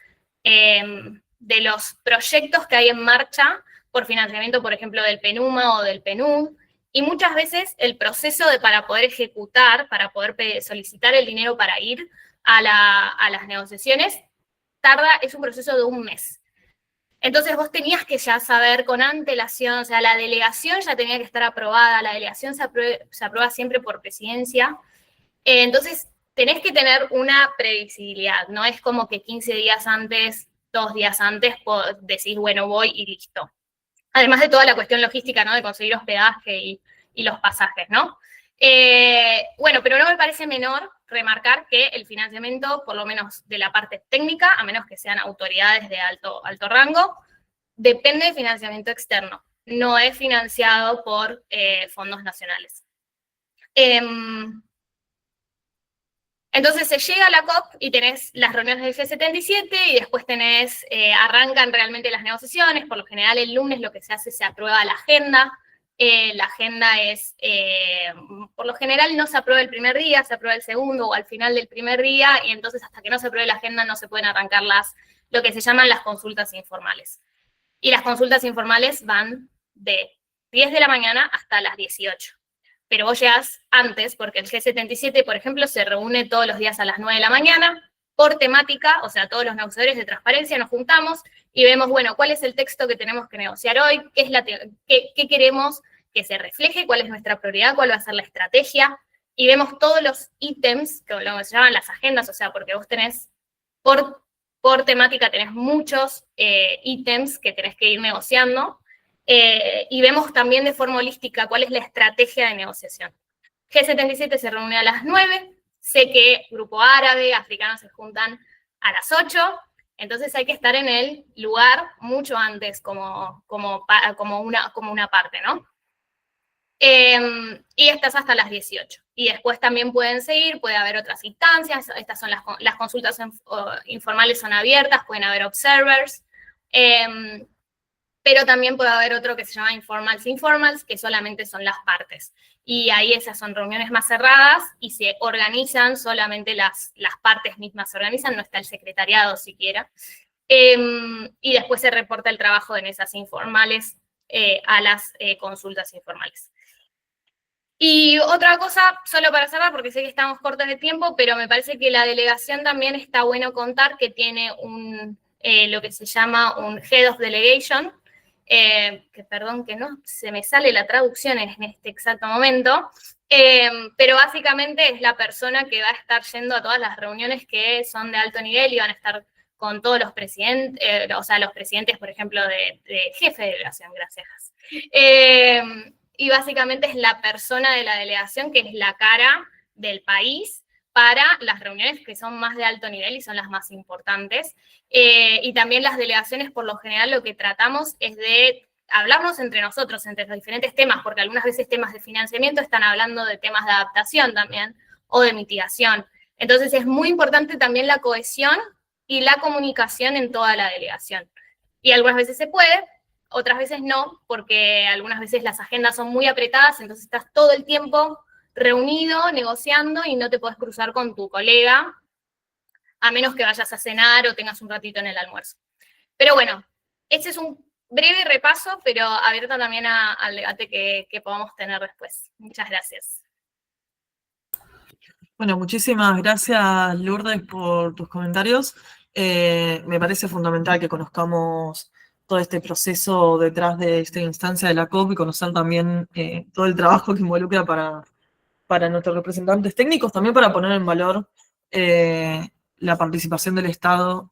proyectos que hay en marcha por financiamiento, por ejemplo, del PNUMA o del PNUD, y muchas veces el proceso para poder ejecutar, para poder solicitar el dinero para ir a las negociaciones, es un proceso de un mes. Entonces vos tenías que ya saber con antelación, o sea, la delegación ya tenía que estar aprobada, la delegación se aprueba siempre por presidencia, entonces tenés que tener una previsibilidad, no es como que 15 días antes, 2 días antes, decís, bueno, voy y listo. Además de toda la cuestión logística, ¿no? De conseguir hospedaje y los pasajes, ¿no? Bueno, pero no me parece menor remarcar que el financiamiento, por lo menos de la parte técnica, a menos que sean autoridades de alto rango, depende de financiamiento externo. No es financiado por fondos nacionales. Entonces se llega a la COP y tenés las reuniones del G77 y después arrancan realmente las negociaciones. Por lo general el lunes lo que se hace, se aprueba la agenda. La agenda por lo general no se aprueba el primer día, se aprueba el segundo o al final del primer día, y entonces hasta que no se apruebe la agenda no se pueden arrancar lo que se llaman las consultas informales. Y las consultas informales van de 10 de la mañana hasta las 18. Pero vos llegás antes, porque el G77, por ejemplo, se reúne todos los días a las 9 de la mañana, por temática, o sea, todos los negociadores de transparencia nos juntamos y vemos, bueno, cuál es el texto que tenemos que negociar hoy, qué queremos que se refleje, cuál es nuestra prioridad, cuál va a ser la estrategia, y vemos todos los ítems, que lo que se llaman las agendas, o sea, porque vos tenés, por temática tenés muchos ítems que tenés que ir negociando, y vemos también de forma holística cuál es la estrategia de negociación. G77 se reúne a las 9, sé que grupo árabe, africano se juntan a las 8, entonces hay que estar en el lugar mucho antes como una parte, ¿no? Y estás hasta las 18. Y después también pueden seguir, puede haber otras instancias, estas son las consultas informales son abiertas, pueden haber observers, pero también puede haber otro que se llama informals, que solamente son las partes. Y ahí esas son reuniones más cerradas y se organizan, solamente las partes mismas se organizan, no está el secretariado siquiera. Y después se reporta el trabajo en esas informales a las consultas informales. Y otra cosa, solo para cerrar, porque sé que estamos cortos de tiempo, pero me parece que la delegación también está bueno contar que tiene lo que se llama un Head of Delegation, que perdón que no se me sale la traducción en este exacto momento, pero básicamente es la persona que va a estar yendo a todas las reuniones que son de alto nivel y van a estar con todos los presidentes, o sea, los presidentes, por ejemplo, de jefe de delegación, gracias. Y básicamente es la persona de la delegación que es la cara del país para las reuniones que son más de alto nivel y son las más importantes. Y también las delegaciones, por lo general, lo que tratamos es de hablarnos entre nosotros, entre los diferentes temas, porque algunas veces temas de financiamiento están hablando de temas de adaptación también, o de mitigación. Entonces es muy importante también la cohesión y la comunicación en toda la delegación. Y algunas veces se puede, otras veces no, porque algunas veces las agendas son muy apretadas, entonces estás todo el tiempo reunido, negociando, y no te podés cruzar con tu colega, a menos que vayas a cenar o tengas un ratito en el almuerzo. Pero bueno, este es un breve repaso, pero abierto también al debate que podamos tener después. Muchas gracias. Bueno, muchísimas gracias, Lourdes, por tus comentarios. Me parece fundamental que conozcamos todo este proceso detrás de esta instancia de la COP y conocer también todo el trabajo que involucra para nuestros representantes técnicos, también para poner en valor la participación del Estado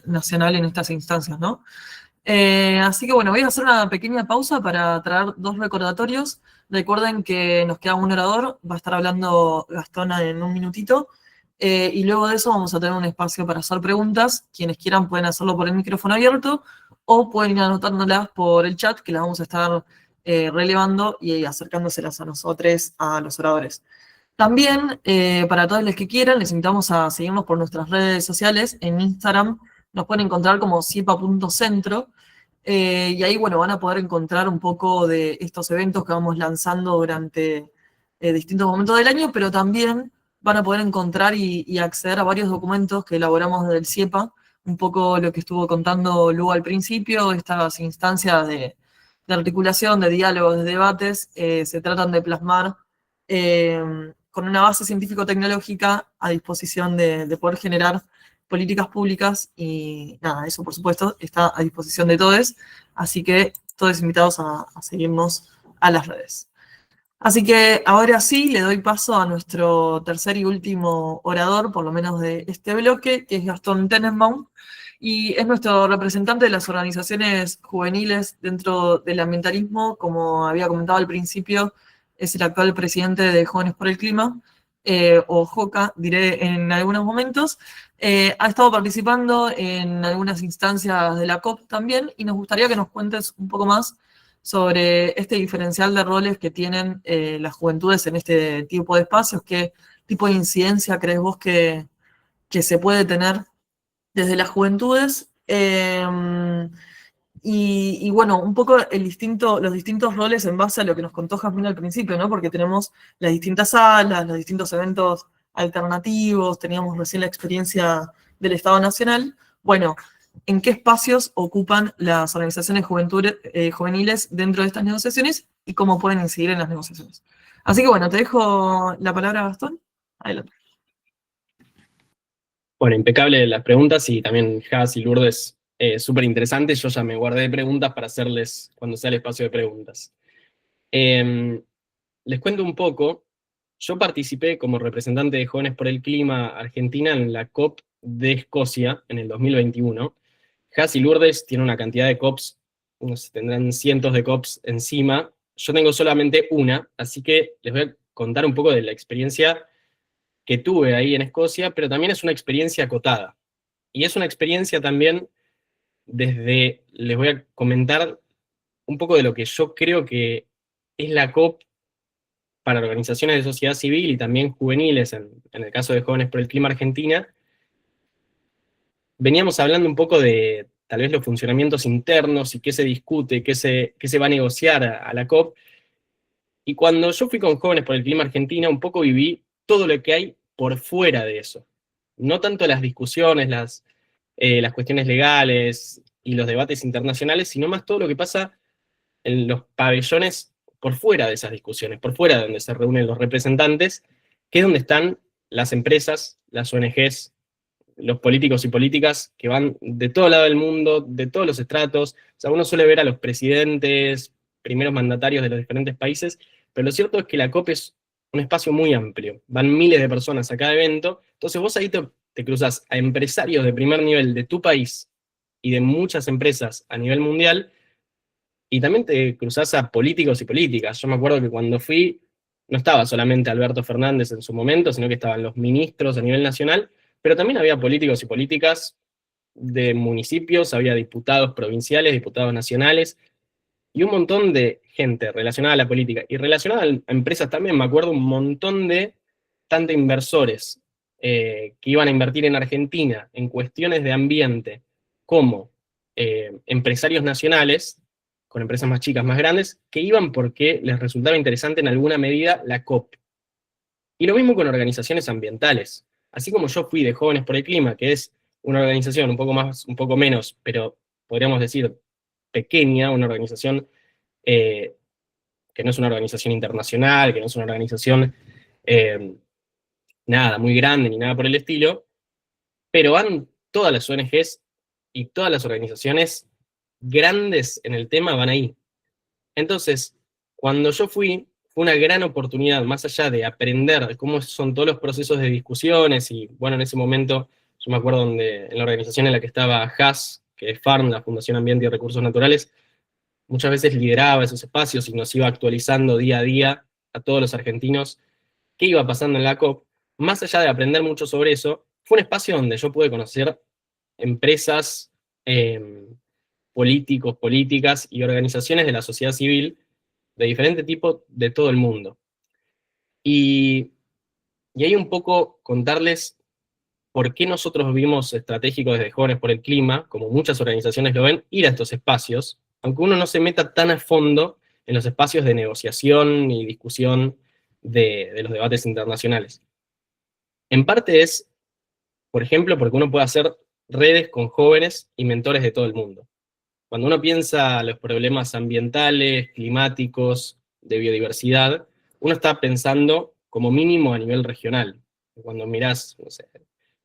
nacional en estas instancias, ¿no? Así que bueno, voy a hacer una pequeña pausa para traer 2 recordatorios. Recuerden que nos queda un orador, va a estar hablando Gastón en un minutito, y luego de eso vamos a tener un espacio para hacer preguntas. Quienes quieran pueden hacerlo por el micrófono abierto o pueden ir anotándolas por el chat, que las vamos a estar relevando y acercándoselas a nosotros, a los oradores. También, para todos los que quieran, les invitamos a seguirnos por nuestras redes sociales. En Instagram nos pueden encontrar como siepa.centro, y ahí, bueno, van a poder encontrar un poco de estos eventos que vamos lanzando durante distintos momentos del año, pero también van a poder encontrar y acceder a varios documentos que elaboramos desde el SIEPA, un poco lo que estuvo contando Lu al principio, estas instancias de articulación, de diálogos, de debates, se tratan de plasmar con una base científico-tecnológica a disposición de poder generar políticas públicas y nada, eso por supuesto está a disposición de todos, así que todos invitados a seguirnos a las redes. Así que ahora sí, le doy paso a nuestro tercer y último orador, por lo menos de este bloque, que es Gastón Tenenbaum, y es nuestro representante de las organizaciones juveniles dentro del ambientalismo. Como había comentado al principio, es el actual presidente de Jóvenes por el Clima, o JOCA, diré en algunos momentos. Ha estado participando en algunas instancias de la COP también, y nos gustaría que nos cuentes un poco más sobre este diferencial de roles que tienen las juventudes en este tipo de espacios. ¿Qué tipo de incidencia crees vos que se puede tener desde las juventudes? Y bueno, un poco los distintos roles en base a lo que nos contó Jazmín al principio, ¿no? Porque tenemos las distintas salas, los distintos eventos alternativos, teníamos recién la experiencia del Estado Nacional. Bueno, ¿en qué espacios ocupan las organizaciones juveniles dentro de estas negociaciones y cómo pueden incidir en las negociaciones? Así que bueno, te dejo la palabra, Gastón. Adelante. Bueno, impecable las preguntas y también Jazz y Lourdes, súper interesantes. Yo ya me guardé preguntas para hacerles cuando sea el espacio de preguntas. Les cuento un poco. Yo participé como representante de Jóvenes por el Clima Argentina en la COP de Escocia en el 2021. Jazz y Lourdes tienen una cantidad de COPs, tendrán cientos de COPs encima. Yo tengo solamente una, así que les voy a contar un poco de la experiencia que tuve ahí en Escocia, pero también es una experiencia acotada. Y es una experiencia también les voy a comentar un poco de lo que yo creo que es la COP para organizaciones de sociedad civil y también juveniles, en el caso de Jóvenes por el Clima Argentina. Veníamos hablando un poco de tal vez los funcionamientos internos y qué se discute, qué se va a negociar a la COP. Y cuando yo fui con Jóvenes por el Clima Argentina, un poco viví todo lo que hay por fuera de eso. No tanto las discusiones, las cuestiones legales y los debates internacionales, sino más todo lo que pasa en los pabellones por fuera de esas discusiones, por fuera de donde se reúnen los representantes, que es donde están las empresas, las ONGs, los políticos y políticas que van de todo lado del mundo, de todos los estratos. O sea, uno suele ver a los presidentes, primeros mandatarios de los diferentes países, pero lo cierto es que la COP es un espacio muy amplio. Van miles de personas a cada evento. Entonces vos ahí te cruzas a empresarios de primer nivel de tu país y de muchas empresas a nivel mundial, y también te cruzas a políticos y políticas. Yo me acuerdo que cuando fui, no estaba solamente Alberto Fernández en su momento, sino que estaban los ministros a nivel nacional, pero también había políticos y políticas de municipios, había diputados provinciales, diputados nacionales, y un montón de gente relacionada a la política y relacionada a empresas también. Me acuerdo un montón de tanto inversores que iban a invertir en Argentina en cuestiones de ambiente, como empresarios nacionales, con empresas más chicas, más grandes, que iban porque les resultaba interesante en alguna medida la COP. Y lo mismo con organizaciones ambientales. Así como yo fui de Jóvenes por el Clima, que es una organización un poco más, un poco menos, pero podríamos decir pequeña, una organización que no es una organización internacional, que no es una organización nada muy grande ni nada por el estilo, pero han todas las ONGs y todas las organizaciones grandes en el tema van ahí. Entonces, cuando yo fue una gran oportunidad, más allá de aprender cómo son todos los procesos de discusiones, y bueno, en ese momento, yo me acuerdo en la organización en la que estaba HAS, que es FARN, la Fundación Ambiente y Recursos Naturales, muchas veces lideraba esos espacios y nos iba actualizando día a día a todos los argentinos qué iba pasando en la COP. Más allá de aprender mucho sobre eso, fue un espacio donde yo pude conocer empresas, políticos, políticas y organizaciones de la sociedad civil de diferente tipo de todo el mundo. Y ahí un poco contarles por qué nosotros vimos estratégico desde Jóvenes por el Clima, como muchas organizaciones lo ven, ir a estos espacios, aunque uno no se meta tan a fondo en los espacios de negociación y discusión de los debates internacionales. En parte es, por ejemplo, porque uno puede hacer redes con jóvenes y mentores de todo el mundo. Cuando uno piensa los problemas ambientales, climáticos, de biodiversidad, uno está pensando como mínimo a nivel regional. Cuando mirás, no sé,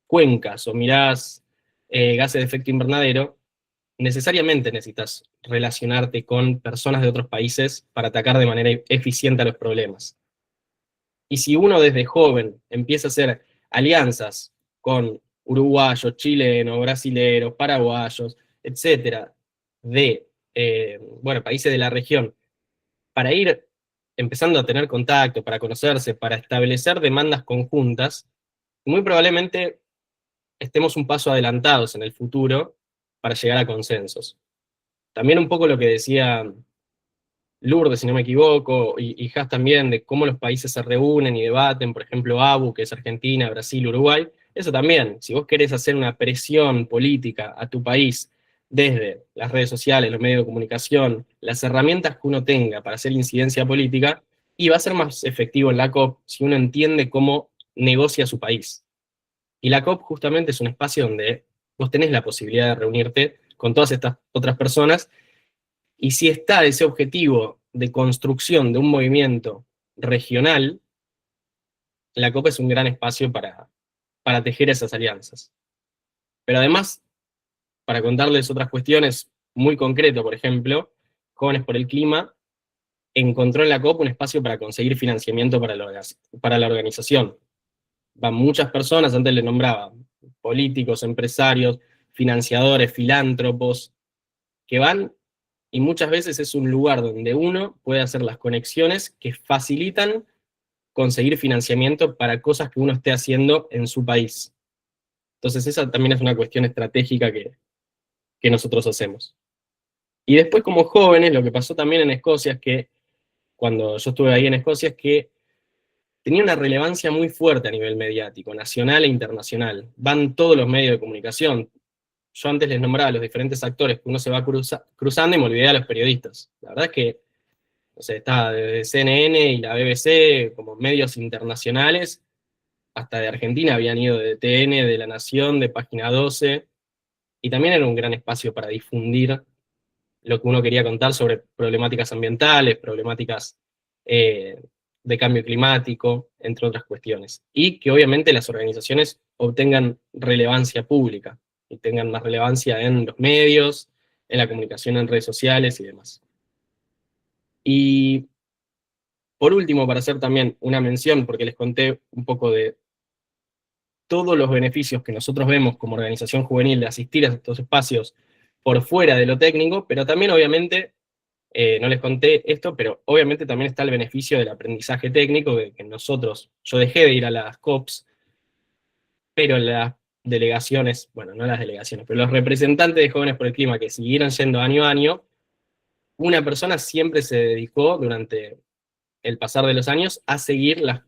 cuencas o mirás gases de efecto invernadero, necesariamente necesitas relacionarte con personas de otros países para atacar de manera eficiente a los problemas. Y si uno desde joven empieza a hacer alianzas con uruguayos, chilenos, brasileros, paraguayos, etcétera, de países de la región, para ir empezando a tener contacto, para conocerse, para establecer demandas conjuntas, muy probablemente estemos un paso adelantados en el futuro para llegar a consensos. También un poco lo que decía Lourdes, si no me equivoco, y Has también, de cómo los países se reúnen y debaten, por ejemplo, ABU, que es Argentina, Brasil, Uruguay, eso también, si vos querés hacer una presión política a tu país desde las redes sociales, los medios de comunicación, las herramientas que uno tenga para hacer incidencia política, y va a ser más efectivo en la COP si uno entiende cómo negocia su país. Y la COP justamente es un espacio donde vos tenés la posibilidad de reunirte con todas estas otras personas, y si está ese objetivo de construcción de un movimiento regional, la COP es un gran espacio para tejer esas alianzas. Pero además, para contarles otras cuestiones muy concretas, por ejemplo, Jóvenes por el Clima encontró en la COP un espacio para conseguir financiamiento para la organización. Van muchas personas, antes les nombraba, políticos, empresarios, financiadores, filántropos, que van, y muchas veces es un lugar donde uno puede hacer las conexiones que facilitan conseguir financiamiento para cosas que uno esté haciendo en su país. Entonces esa también es una cuestión estratégica que nosotros hacemos. Y después, como jóvenes, lo que pasó también en Escocia es que, cuando yo estuve ahí en Escocia, es que tenía una relevancia muy fuerte a nivel mediático, nacional e internacional. Van todos los medios de comunicación. Yo antes les nombraba a los diferentes actores que uno se va cruzando y me olvidé a los periodistas. La verdad es que, no sé, está desde CNN y la BBC como medios internacionales, hasta de Argentina habían ido de TN, de La Nación, de Página 12, y también era un gran espacio para difundir lo que uno quería contar sobre problemáticas ambientales, problemáticas de cambio climático, entre otras cuestiones. Y que obviamente las organizaciones obtengan relevancia pública y tengan más relevancia en los medios, en la comunicación en redes sociales y demás. Y por último, para hacer también una mención, porque les conté un poco de todos los beneficios que nosotros vemos como organización juvenil de asistir a estos espacios por fuera de lo técnico, pero también obviamente, no les conté esto, pero obviamente también está el beneficio del aprendizaje técnico, de que yo dejé de ir a las COPs, pero las delegaciones, bueno, no las delegaciones, pero los representantes de Jóvenes por el Clima que siguieron yendo año a año, una persona siempre se dedicó durante el pasar de los años a seguir las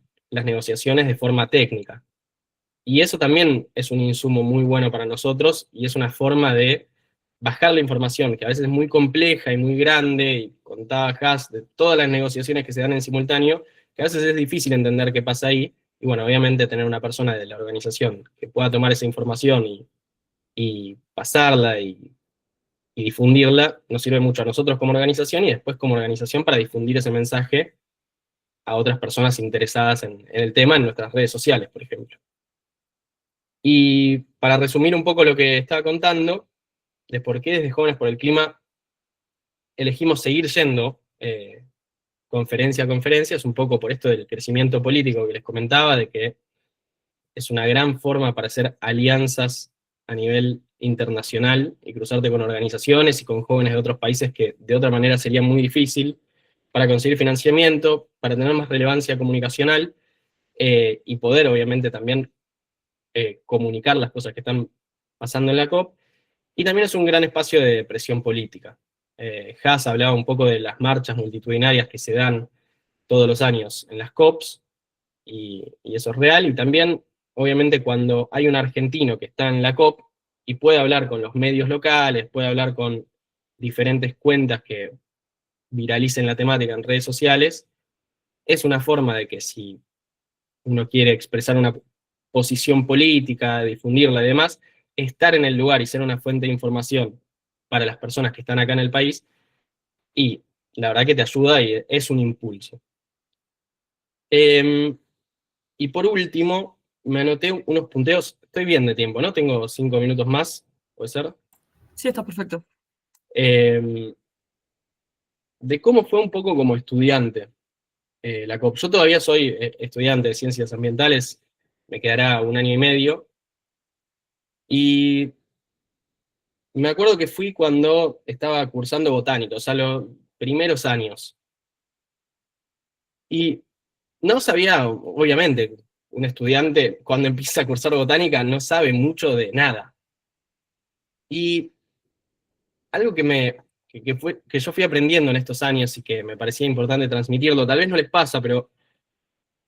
negociaciones de forma técnica. Y eso también es un insumo muy bueno para nosotros, y es una forma de bajar la información, que a veces es muy compleja y muy grande, y contaba Has de todas las negociaciones que se dan en simultáneo, que a veces es difícil entender qué pasa ahí, y bueno, obviamente tener una persona de la organización que pueda tomar esa información y pasarla y difundirla, nos sirve mucho a nosotros como organización, y después como organización para difundir ese mensaje a otras personas interesadas en el tema en nuestras redes sociales, por ejemplo. Y para resumir un poco lo que estaba contando, de por qué desde Jóvenes por el Clima elegimos seguir yendo conferencia a conferencia, es un poco por esto del crecimiento político que les comentaba, de que es una gran forma para hacer alianzas a nivel internacional y cruzarte con organizaciones y con jóvenes de otros países que de otra manera sería muy difícil, para conseguir financiamiento, para tener más relevancia comunicacional y poder obviamente también comunicar las cosas que están pasando en la COP, y también es un gran espacio de presión política. Haas hablaba un poco de las marchas multitudinarias que se dan todos los años en las COPs, y eso es real, y también, obviamente, cuando hay un argentino que está en la COP y puede hablar con los medios locales, puede hablar con diferentes cuentas que viralicen la temática en redes sociales, es una forma de que si uno quiere expresar una posición política, difundirla y demás, estar en el lugar y ser una fuente de información para las personas que están acá en el país, y la verdad que te ayuda y es un impulso. Y por último, me anoté unos punteos, estoy bien de tiempo, ¿no? Tengo 5 minutos más, ¿puede ser? Sí, está perfecto. De cómo fue un poco como estudiante la COP. Yo todavía soy estudiante de Ciencias Ambientales, me quedará 1 año y medio, y me acuerdo que fui cuando estaba cursando botánica, o sea, los primeros años. Y no sabía, obviamente, un estudiante cuando empieza a cursar botánica no sabe mucho de nada. Y algo que yo fui aprendiendo en estos años y que me parecía importante transmitirlo, tal vez no les pasa, pero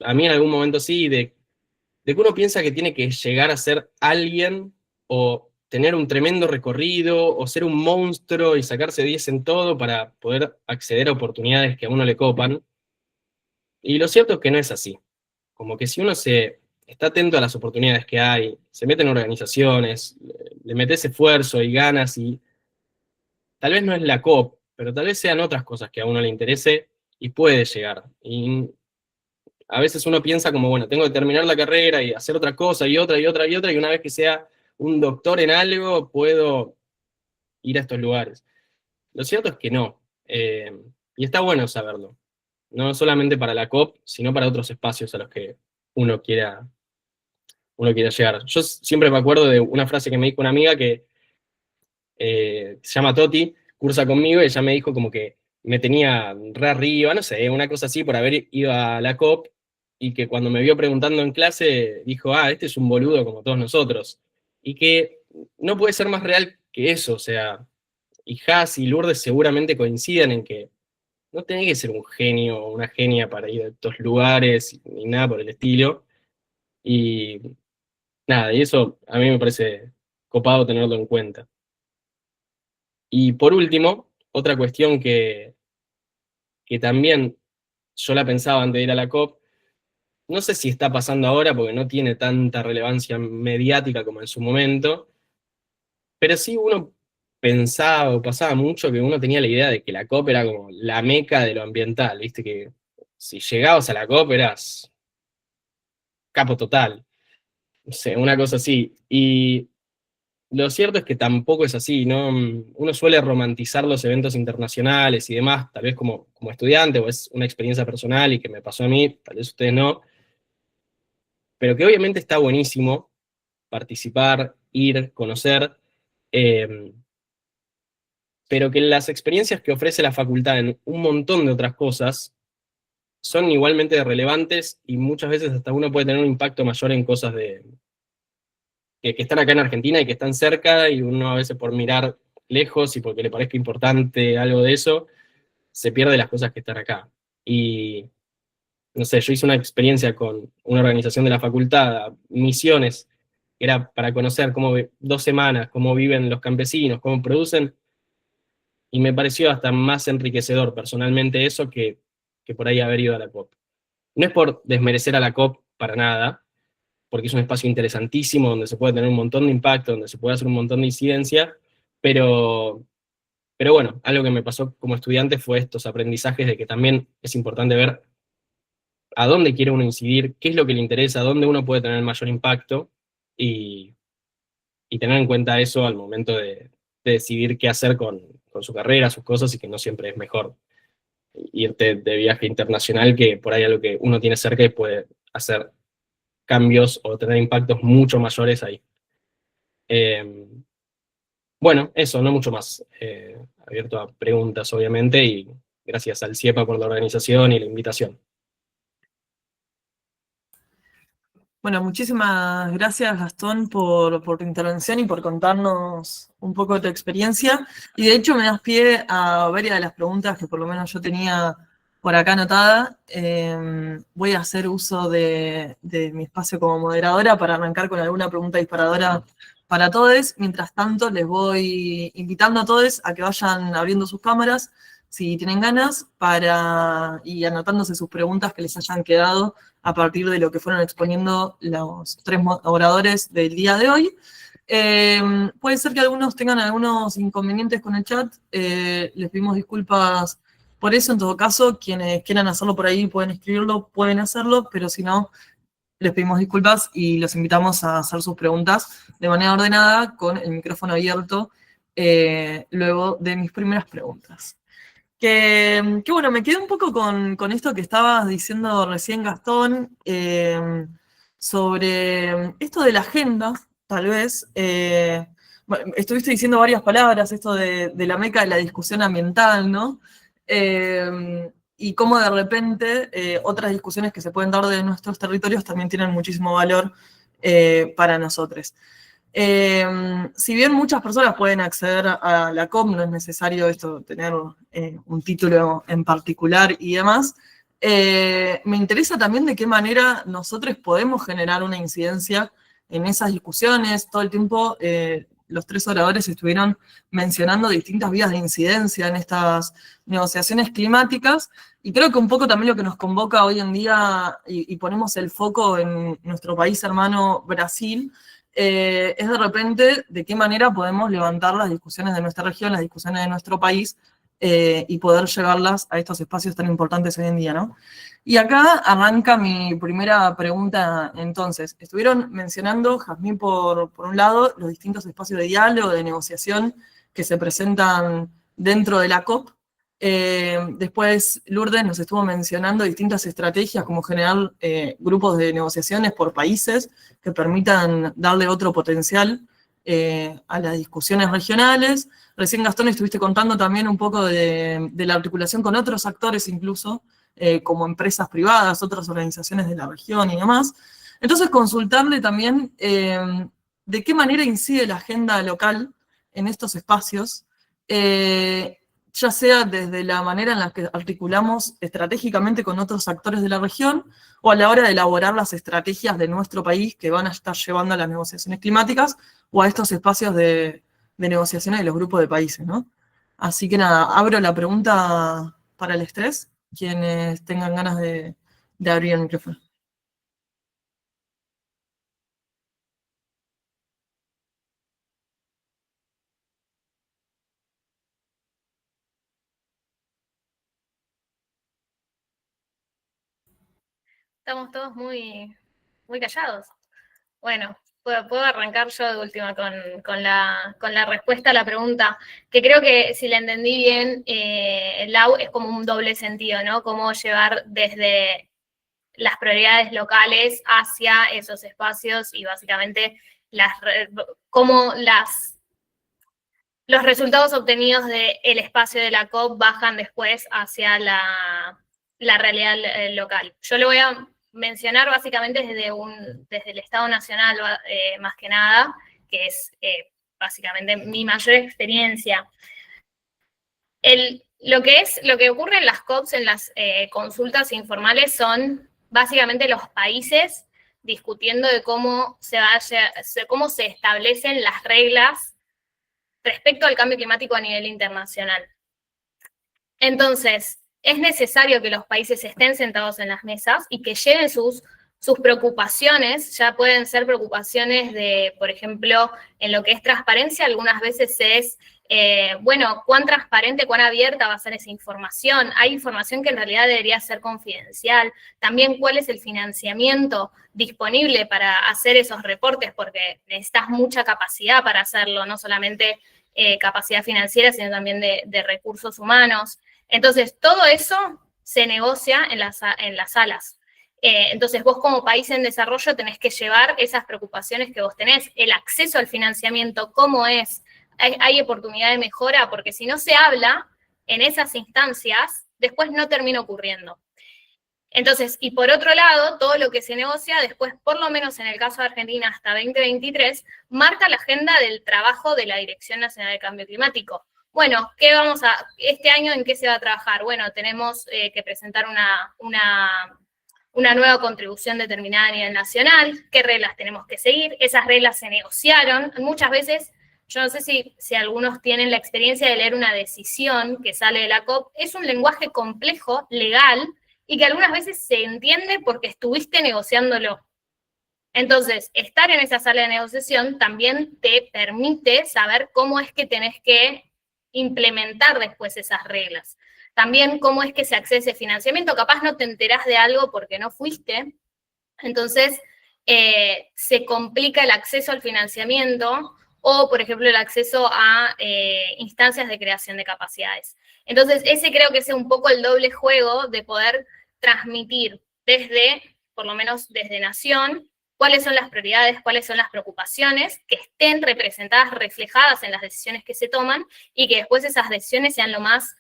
a mí en algún momento sí, de que uno piensa que tiene que llegar a ser alguien o tener un tremendo recorrido o ser un monstruo y sacarse 10 en todo para poder acceder a oportunidades que a uno le copan. Y lo cierto es que no es así. Como que si uno se está atento a las oportunidades que hay, se mete en organizaciones, le metes esfuerzo y ganas, y tal vez no es la COP, pero tal vez sean otras cosas que a uno le interese y puede llegar. Y a veces uno piensa como, bueno, tengo que terminar la carrera y hacer otra cosa y otra y otra y otra, y una vez que sea un doctor en algo, puedo ir a estos lugares. Lo cierto es que no. Y está bueno saberlo. No solamente para la COP, sino para otros espacios a los que uno quiera llegar. Yo siempre me acuerdo de una frase que me dijo una amiga que se llama Toti, cursa conmigo, y ella me dijo como que me tenía re arriba, no sé, una cosa así por haber ido a la COP, y que cuando me vio preguntando en clase, dijo, este es un boludo como todos nosotros. Y que no puede ser más real que eso, o sea, y Haas y Lourdes seguramente coinciden en que no tenés que ser un genio o una genia para ir a estos lugares, ni nada por el estilo. Y nada, y eso a mí me parece copado tenerlo en cuenta. Y por último, otra cuestión que también yo la pensaba antes de ir a la COP, no sé si está pasando ahora porque no tiene tanta relevancia mediática como en su momento, pero sí uno pensaba o pasaba mucho que uno tenía la idea de que la COP era como la meca de lo ambiental, ¿viste? Que si llegabas a la COP eras capo total, no sé, una cosa así. Y lo cierto es que tampoco es así, ¿no? Uno suele romantizar los eventos internacionales y demás, tal vez como estudiante, o es una experiencia personal y que me pasó a mí, tal vez ustedes no, pero que obviamente está buenísimo participar, ir, conocer, pero que las experiencias que ofrece la facultad en un montón de otras cosas son igualmente relevantes, y muchas veces hasta uno puede tener un impacto mayor en cosas que están acá en Argentina y que están cerca, y uno a veces por mirar lejos y porque le parezca importante algo de eso, se pierde las cosas que están acá. Y no sé, yo hice una experiencia con una organización de la facultad, Misiones, que era para conocer 2 semanas, cómo viven los campesinos, cómo producen, y me pareció hasta más enriquecedor personalmente eso que por ahí haber ido a la COP. No es por desmerecer a la COP para nada, porque es un espacio interesantísimo donde se puede tener un montón de impacto, donde se puede hacer un montón de incidencia, pero bueno, algo que me pasó como estudiante fue estos aprendizajes de que también es importante ver a dónde quiere uno incidir, qué es lo que le interesa, dónde uno puede tener el mayor impacto, y tener en cuenta eso al momento de decidir qué hacer con su carrera, sus cosas, y que no siempre es mejor irte de viaje internacional, que por ahí algo que uno tiene cerca y puede hacer cambios o tener impactos mucho mayores ahí. Bueno, eso, no mucho más. Abierto a preguntas, obviamente, y gracias al CIEPA por la organización y la invitación. Bueno, muchísimas gracias, Gastón, por tu intervención y por contarnos un poco de tu experiencia. Y de hecho me das pie a varias de las preguntas que por lo menos yo tenía por acá anotada. Voy a hacer uso de mi espacio como moderadora para arrancar con alguna pregunta disparadora para todos. Mientras tanto, les voy invitando a todos a que vayan abriendo sus cámaras, si tienen ganas, y anotándose sus preguntas que les hayan quedado a partir de lo que fueron exponiendo los 3 oradores del día de hoy. Puede ser que algunos tengan algunos inconvenientes con el chat, les pedimos disculpas por eso. En todo caso, quienes quieran hacerlo por ahí pueden escribirlo, pueden hacerlo, pero si no, les pedimos disculpas y los invitamos a hacer sus preguntas de manera ordenada, con el micrófono abierto, luego de mis primeras preguntas. Que bueno, me quedé un poco con esto que estabas diciendo recién, Gastón, sobre esto de la agenda, tal vez. Bueno, estuviste diciendo varias palabras, esto de la meca de la discusión ambiental, ¿no? Y cómo de repente otras discusiones que se pueden dar de nuestros territorios también tienen muchísimo valor para nosotros. Si bien muchas personas pueden acceder a la COP, no es necesario esto tener un título en particular y demás, me interesa también de qué manera nosotros podemos generar una incidencia en esas discusiones. Todo el tiempo los 3 oradores estuvieron mencionando distintas vías de incidencia en estas negociaciones climáticas, y creo que un poco también lo que nos convoca hoy en día, y ponemos el foco en nuestro país hermano Brasil, es de repente de qué manera podemos levantar las discusiones de nuestra región, las discusiones de nuestro país, y poder llevarlas a estos espacios tan importantes hoy en día, ¿no? Y acá arranca mi primera pregunta. Entonces, estuvieron mencionando, Jazmín, por un lado, los distintos espacios de diálogo, de negociación que se presentan dentro de la COP. Después Lourdes nos estuvo mencionando distintas estrategias, como generar grupos de negociaciones por países que permitan darle otro potencial a las discusiones regionales. Recién, Gastón, estuviste contando también un poco de la articulación con otros actores, incluso como empresas privadas, otras organizaciones de la región y demás. Entonces, consultarle también de qué manera incide la agenda local en estos espacios, ya sea desde la manera en la que articulamos estratégicamente con otros actores de la región, o a la hora de elaborar las estrategias de nuestro país que van a estar llevando a las negociaciones climáticas, o a estos espacios de negociaciones de los grupos de países, ¿no? Así que nada, abro la pregunta para el estrés, quienes tengan ganas de abrir el micrófono. Estamos todos muy, muy callados. Bueno, puedo arrancar yo de última con la respuesta a la pregunta, que creo que si la entendí bien, Lau, es como un doble sentido, ¿no? Cómo llevar desde las prioridades locales hacia esos espacios, y básicamente cómo los resultados obtenidos del espacio de la COP bajan después hacia la realidad local. Yo lo voy a mencionar básicamente desde el Estado Nacional, más que nada, que es básicamente mi mayor experiencia. Lo que ocurre en las COPs, en las consultas informales, son básicamente los países discutiendo de cómo se establecen las reglas respecto al cambio climático a nivel internacional. Entonces, es necesario que los países estén sentados en las mesas y que lleven sus preocupaciones. Ya pueden ser preocupaciones de, por ejemplo, en lo que es transparencia, algunas veces es bueno, cuán transparente, cuán abierta va a ser esa información. Hay información que en realidad debería ser confidencial. También cuál es el financiamiento disponible para hacer esos reportes, porque necesitas mucha capacidad para hacerlo, no solamente capacidad financiera, sino también de recursos humanos. Entonces, todo eso se negocia en las salas. Entonces, vos como país en desarrollo tenés que llevar esas preocupaciones que vos tenés, el acceso al financiamiento, cómo es, hay oportunidad de mejora, porque si no se habla en esas instancias, después no termina ocurriendo. Entonces, y por otro lado, todo lo que se negocia después, por lo menos en el caso de Argentina hasta 2023, marca la agenda del trabajo de la Dirección Nacional de Cambio Climático. Bueno, este año en qué se va a trabajar? Bueno, tenemos que presentar una nueva contribución determinada a nivel nacional, qué reglas tenemos que seguir, esas reglas se negociaron, muchas veces. Yo no sé si algunos tienen la experiencia de leer una decisión que sale de la COP, es un lenguaje complejo, legal, y que algunas veces se entiende porque estuviste negociándolo. Entonces, estar en esa sala de negociación también te permite saber cómo es que tenés que implementar después esas reglas. También cómo es que se accede a financiamiento, capaz no te enterás de algo porque no fuiste, entonces se complica el acceso al financiamiento, o, por ejemplo, el acceso a instancias de creación de capacidades. Entonces, ese creo que es un poco el doble juego de poder transmitir por lo menos desde Nación, cuáles son las prioridades, cuáles son las preocupaciones, que estén representadas, reflejadas en las decisiones que se toman, y que después esas decisiones sean lo más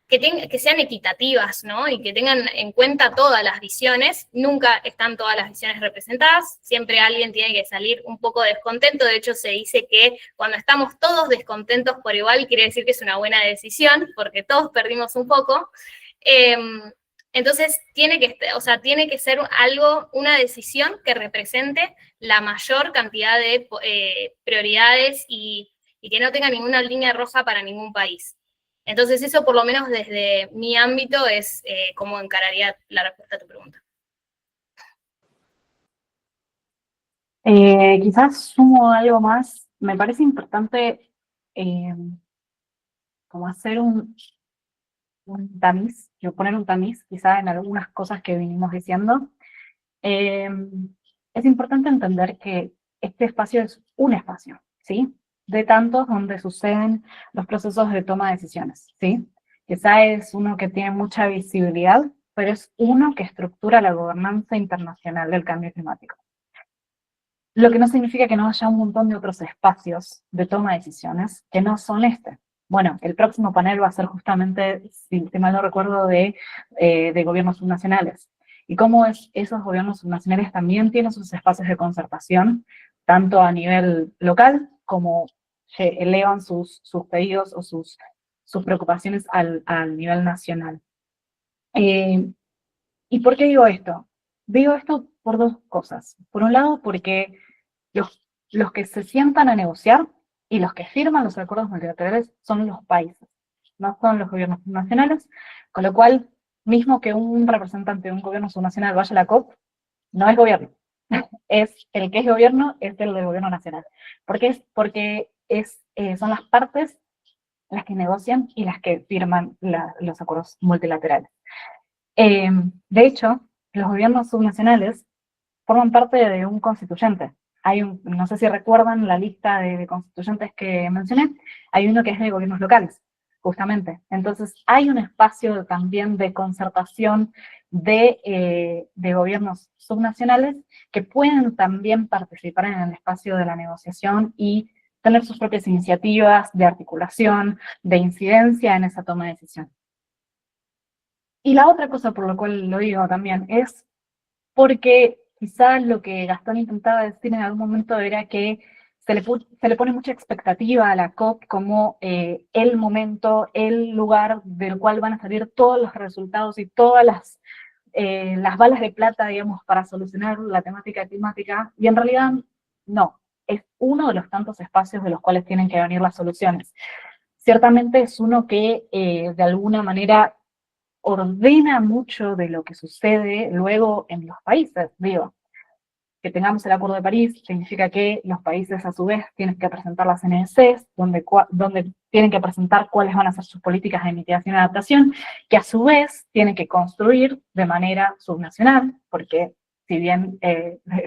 que sean equitativas, ¿no? Y que tengan en cuenta todas las visiones. Nunca están todas las visiones representadas, siempre alguien tiene que salir un poco descontento. De hecho, se dice que cuando estamos todos descontentos por igual, quiere decir que es una buena decisión, porque todos perdimos un poco. Entonces, tiene que ser una decisión que represente la mayor cantidad de prioridades y que no tenga ninguna línea roja para ningún país. Entonces, eso por lo menos desde mi ámbito es cómo encararía la respuesta a tu pregunta. Quizás sumo algo más. Me parece importante como hacer un tamiz, poner un tamiz quizá en algunas cosas que vinimos diciendo. Es importante entender que este espacio es un espacio, ¿sí? De tantos donde suceden los procesos de toma de decisiones, ¿sí? Quizá es uno que tiene mucha visibilidad, pero es uno que estructura la gobernanza internacional del cambio climático. Lo que no significa que no haya un montón de otros espacios de toma de decisiones que no son este. Bueno, el próximo panel va a ser justamente, si mal no recuerdo, de gobiernos subnacionales. Y cómo esos gobiernos subnacionales también tienen sus espacios de concertación, tanto a nivel local como elevan sus pedidos o sus preocupaciones al nivel nacional. ¿Y por qué digo esto? Digo esto por dos cosas. Por un lado, porque los que se sientan a negociar y los que firman los acuerdos multilaterales son los países, no son los gobiernos nacionales, con lo cual, mismo que un representante de un gobierno subnacional vaya a la COP, no es gobierno. Es el que es gobierno, es el del gobierno nacional. Porque son las partes las que negocian y las que firman los acuerdos multilaterales. De hecho, los gobiernos subnacionales forman parte de un constituyente. No sé si recuerdan la lista de constituyentes que mencioné, hay uno que es de gobiernos locales, justamente. Entonces, hay un espacio también de concertación de gobiernos subnacionales que pueden también participar en el espacio de la negociación y tener sus propias iniciativas de articulación, de incidencia en esa toma de decisión. Y la otra cosa por la cual lo digo también es porque quizás lo que Gastón intentaba decir en algún momento era que se le pone mucha expectativa a la COP como el momento, el lugar del cual van a salir todos los resultados y todas las balas de plata, digamos, para solucionar la temática climática, y en realidad no, es uno de los tantos espacios de los cuales tienen que venir las soluciones. Ciertamente es uno que de alguna manera ordena mucho de lo que sucede luego en los países, digo. que tengamos el Acuerdo de París significa que los países a su vez tienen que presentar las NDCs, donde tienen que presentar cuáles van a ser sus políticas de mitigación y adaptación, que a su vez tienen que construir de manera subnacional, porque si bien,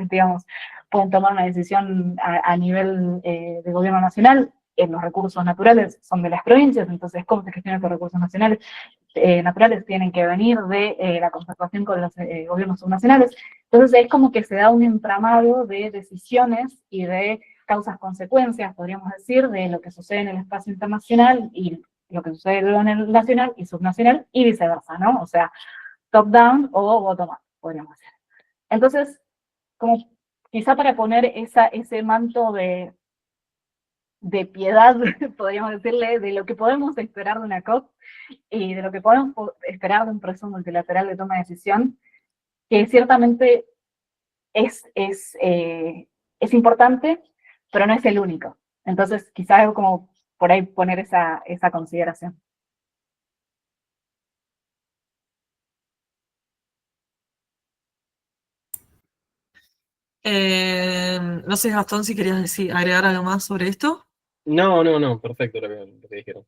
digamos, pueden tomar una decisión a nivel de gobierno nacional, los recursos naturales son de las provincias, entonces cómo se gestionan esos recursos nacionales naturales tienen que venir de la concertación con los gobiernos subnacionales. Entonces es como que se da un entramado de decisiones y de causas-consecuencias, podríamos decir, de lo que sucede en el espacio internacional y lo que sucede luego en el nacional y subnacional y viceversa, ¿no? O sea, top-down o bottom-up, podríamos decir. Entonces, como quizá para poner ese manto de piedad, podríamos decirle, de lo que podemos esperar de una COP y de lo que podemos esperar de un proceso multilateral de toma de decisión, que ciertamente es importante, pero no es el único. Entonces, quizás algo como por ahí poner esa consideración. No sé, Gastón, si querías agregar algo más sobre esto. No, perfecto lo que dijeron.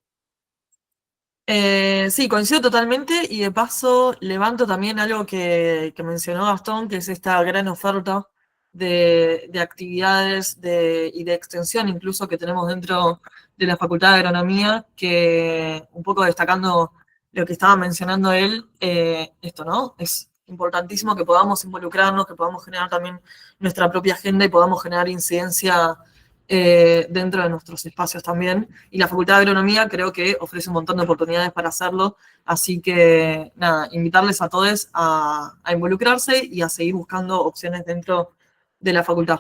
Sí, coincido totalmente y de paso levanto también algo que mencionó Gastón, que es esta gran oferta de actividades y de extensión incluso que tenemos dentro de la Facultad de Agronomía, que un poco destacando lo que estaba mencionando él, esto, ¿no? Es importantísimo que podamos involucrarnos, que podamos generar también nuestra propia agenda y podamos generar incidencia dentro de nuestros espacios también. Y la Facultad de Agronomía creo que ofrece un montón de oportunidades para hacerlo, así que nada, invitarles a todos a involucrarse y a seguir buscando opciones dentro de la facultad.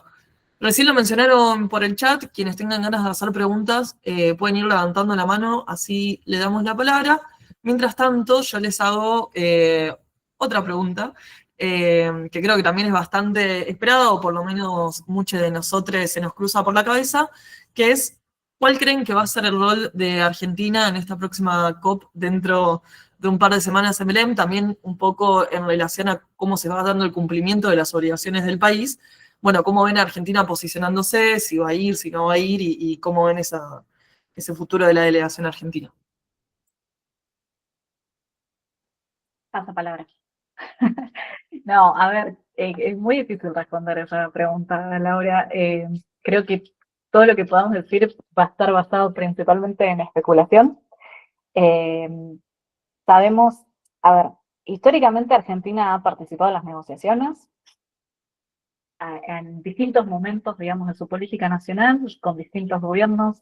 Recién lo mencionaron por el chat, quienes tengan ganas de hacer preguntas pueden ir levantando la mano, así le damos la palabra. Mientras tanto, yo les hago otra pregunta, que creo que también es bastante esperada, o por lo menos muchos de nosotros se nos cruza por la cabeza, que es, ¿cuál creen que va a ser el rol de Argentina en esta próxima COP dentro de un par de semanas en Belém? También un poco en relación a cómo se va dando el cumplimiento de las obligaciones del país. Bueno, ¿cómo ven a Argentina posicionándose? Si va a ir, si no va a ir, y cómo ven ese futuro de la delegación argentina. Pasa palabra. No, a ver, es muy difícil responder esa pregunta, Laura. Creo que todo lo que podamos decir va a estar basado principalmente en especulación. Sabemos, a ver, históricamente Argentina ha participado en las negociaciones en distintos momentos, digamos, de su política nacional, con distintos gobiernos,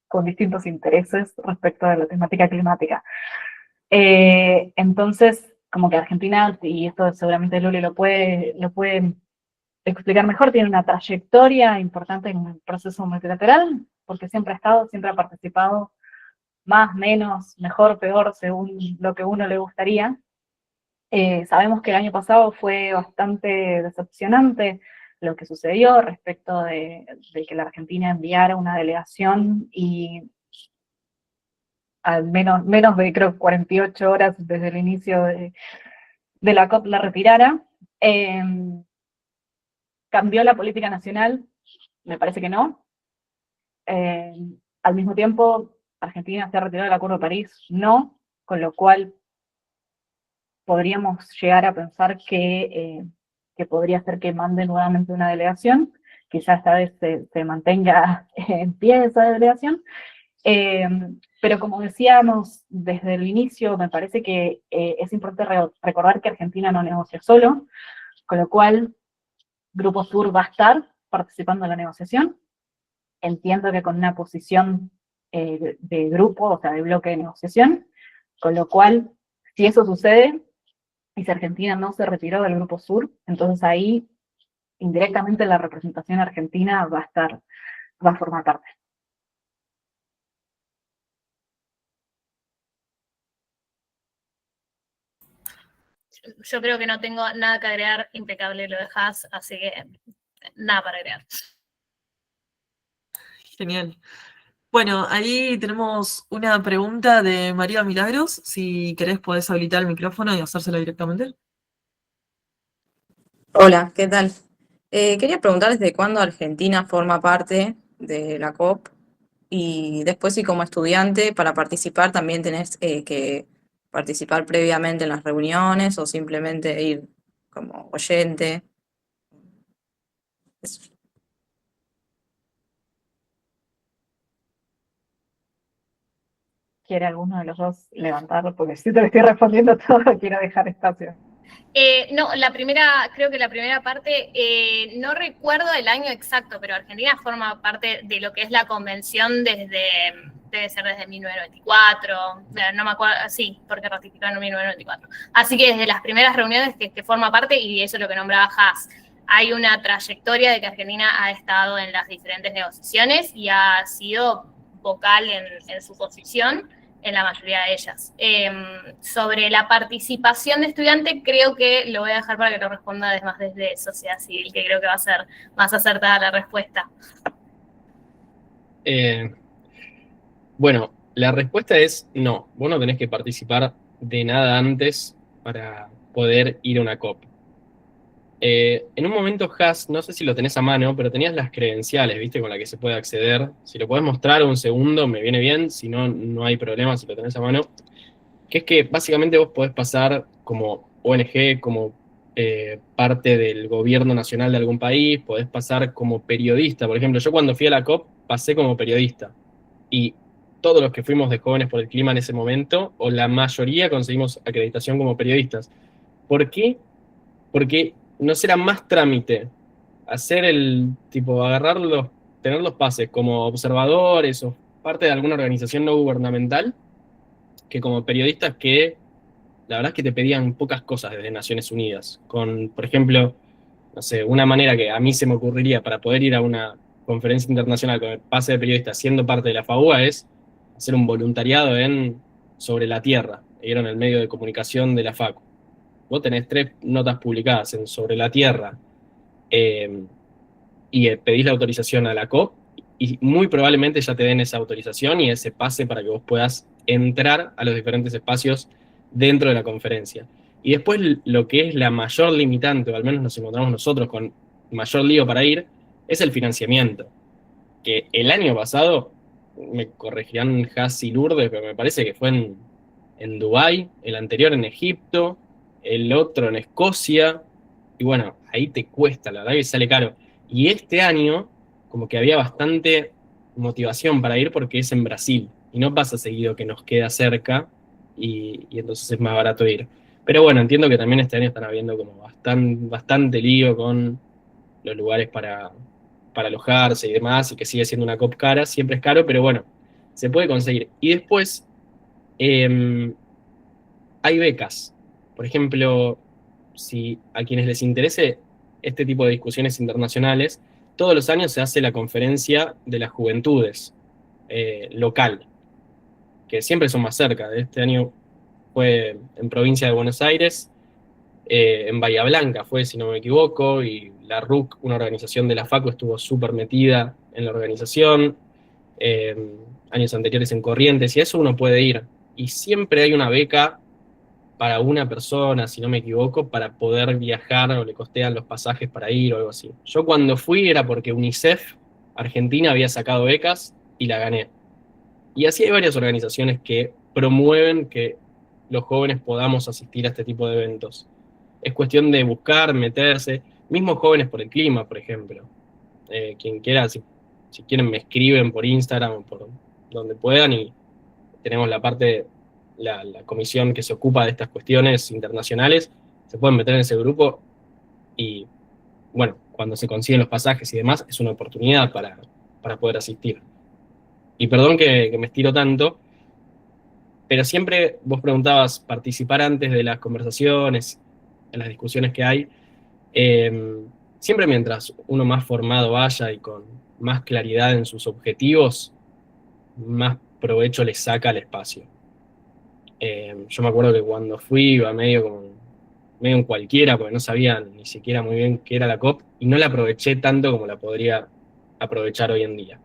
con distintos intereses respecto de la temática climática. Entonces, como que Argentina, y esto seguramente Luli lo puede explicar mejor, tiene una trayectoria importante en el proceso multilateral, porque siempre ha estado, siempre ha participado, más, menos, mejor, peor, según lo que uno le gustaría. Sabemos que el año pasado fue bastante decepcionante lo que sucedió respecto de que la Argentina enviara una delegación y al menos de, creo, 48 horas desde el inicio de la COP la retirara. ¿Cambió la política nacional? Me parece que no. Al mismo tiempo, Argentina se ha retirado del Acuerdo de París, no, con lo cual podríamos llegar a pensar que podría ser que mande nuevamente una delegación, quizás esta vez se mantenga en pie esa delegación, pero como decíamos desde el inicio, me parece que es importante recordar que Argentina no negocia solo, con lo cual Grupo Sur va a estar participando en la negociación. Entiendo que con una posición de grupo, o sea, de bloque de negociación, con lo cual, si eso sucede, y si Argentina no se retiró del Grupo Sur, entonces ahí indirectamente la representación argentina va a formar parte. Yo creo que no tengo nada que agregar, impecable lo dejás, así que nada para agregar. Genial. Bueno, ahí tenemos una pregunta de María Milagros. Si querés podés habilitar el micrófono y hacérselo directamente. Hola, ¿qué tal? Quería preguntar desde cuándo Argentina forma parte de la COP y después si como estudiante para participar también tenés que participar previamente en las reuniones o simplemente ir como oyente. Eso. ¿Quiere alguno de los dos levantarlo? Porque si te lo estoy respondiendo todo, quiero dejar espacio. No, creo que la primera parte, no recuerdo el año exacto, pero Argentina forma parte de lo que es la convención debe ser desde 1994, no me acuerdo, sí, porque ratificaron en 1994. Así que desde las primeras reuniones que forma parte, y eso es lo que nombraba Haas, hay una trayectoria de que Argentina ha estado en las diferentes negociaciones y ha sido vocal en su posición en la mayoría de ellas. Sobre la participación de estudiante, creo que lo voy a dejar para que lo responda además desde sociedad civil, que creo que va a ser más acertada la respuesta. Bueno, la respuesta es no. Vos no tenés que participar de nada antes para poder ir a una COP. En un momento, Has, no sé si lo tenés a mano, pero tenías las credenciales, ¿viste? Con las que se puede acceder. Si lo podés mostrar un segundo, me viene bien. Si no, no hay problema si lo tenés a mano. Que es que básicamente vos podés pasar como ONG, como parte del gobierno nacional de algún país, podés pasar como periodista. Por ejemplo, yo cuando fui a la COP pasé como periodista. Y todos los que fuimos de Jóvenes por el Clima en ese momento, o la mayoría, conseguimos acreditación como periodistas. ¿Por qué? Porque nos era más trámite hacer tener los pases como observadores o parte de alguna organización no gubernamental, que como periodistas que la verdad es que te pedían pocas cosas desde Naciones Unidas. Con, por ejemplo, no sé, una manera que a mí se me ocurriría para poder ir a una conferencia internacional con el pase de periodista siendo parte de la FAUA es hacer un voluntariado en Sobre la Tierra, era en el medio de comunicación de la FACU. Vos tenés 3 notas publicadas en Sobre la Tierra y pedís la autorización a la COP y muy probablemente ya te den esa autorización y ese pase para que vos puedas entrar a los diferentes espacios dentro de la conferencia. Y después lo que es la mayor limitante, o al menos nos encontramos nosotros con mayor lío para ir, es el financiamiento. Que el año pasado, me corregirán Haas y Lourdes, pero me parece que fue en Dubái, el anterior en Egipto, el otro en Escocia, y bueno, ahí te cuesta, la verdad que sale caro. Y este año, como que había bastante motivación para ir porque es en Brasil, y no pasa seguido que nos queda cerca, y entonces es más barato ir. Pero bueno, entiendo que también este año están habiendo como bastante lío con los lugares para alojarse y demás, y que sigue siendo una COP cara, siempre es caro, pero bueno, se puede conseguir. Y después hay becas. Por ejemplo, si a quienes les interese este tipo de discusiones internacionales, todos los años se hace la conferencia de las juventudes local, que siempre son más cerca. Este año fue en provincia de Buenos Aires, en Bahía Blanca fue, si no me equivoco, y la RUC, una organización de la FACU, estuvo súper metida en la organización, eh, años anteriores en Corrientes, y a eso uno puede ir. Y siempre hay una beca para una persona, si no me equivoco, para poder viajar o le costean los pasajes para ir o algo así. Yo cuando fui era porque UNICEF Argentina había sacado becas y la gané. Y así hay varias organizaciones que promueven que los jóvenes podamos asistir a este tipo de eventos. Es cuestión de buscar, meterse, mismos Jóvenes por el Clima, por ejemplo. Quien quiera, si quieren me escriben por Instagram o por donde puedan y tenemos la comisión que se ocupa de estas cuestiones internacionales, se pueden meter en ese grupo y, bueno, cuando se consiguen los pasajes y demás, es una oportunidad para poder asistir. Y perdón que me estiro tanto, pero siempre vos preguntabas participar antes de las conversaciones, en las discusiones que hay. Siempre mientras uno más formado vaya y con más claridad en sus objetivos, más provecho le saca al espacio. Yo me acuerdo que cuando fui iba medio en cualquiera, porque no sabía ni siquiera muy bien qué era la COP, y no la aproveché tanto como la podría aprovechar hoy en día.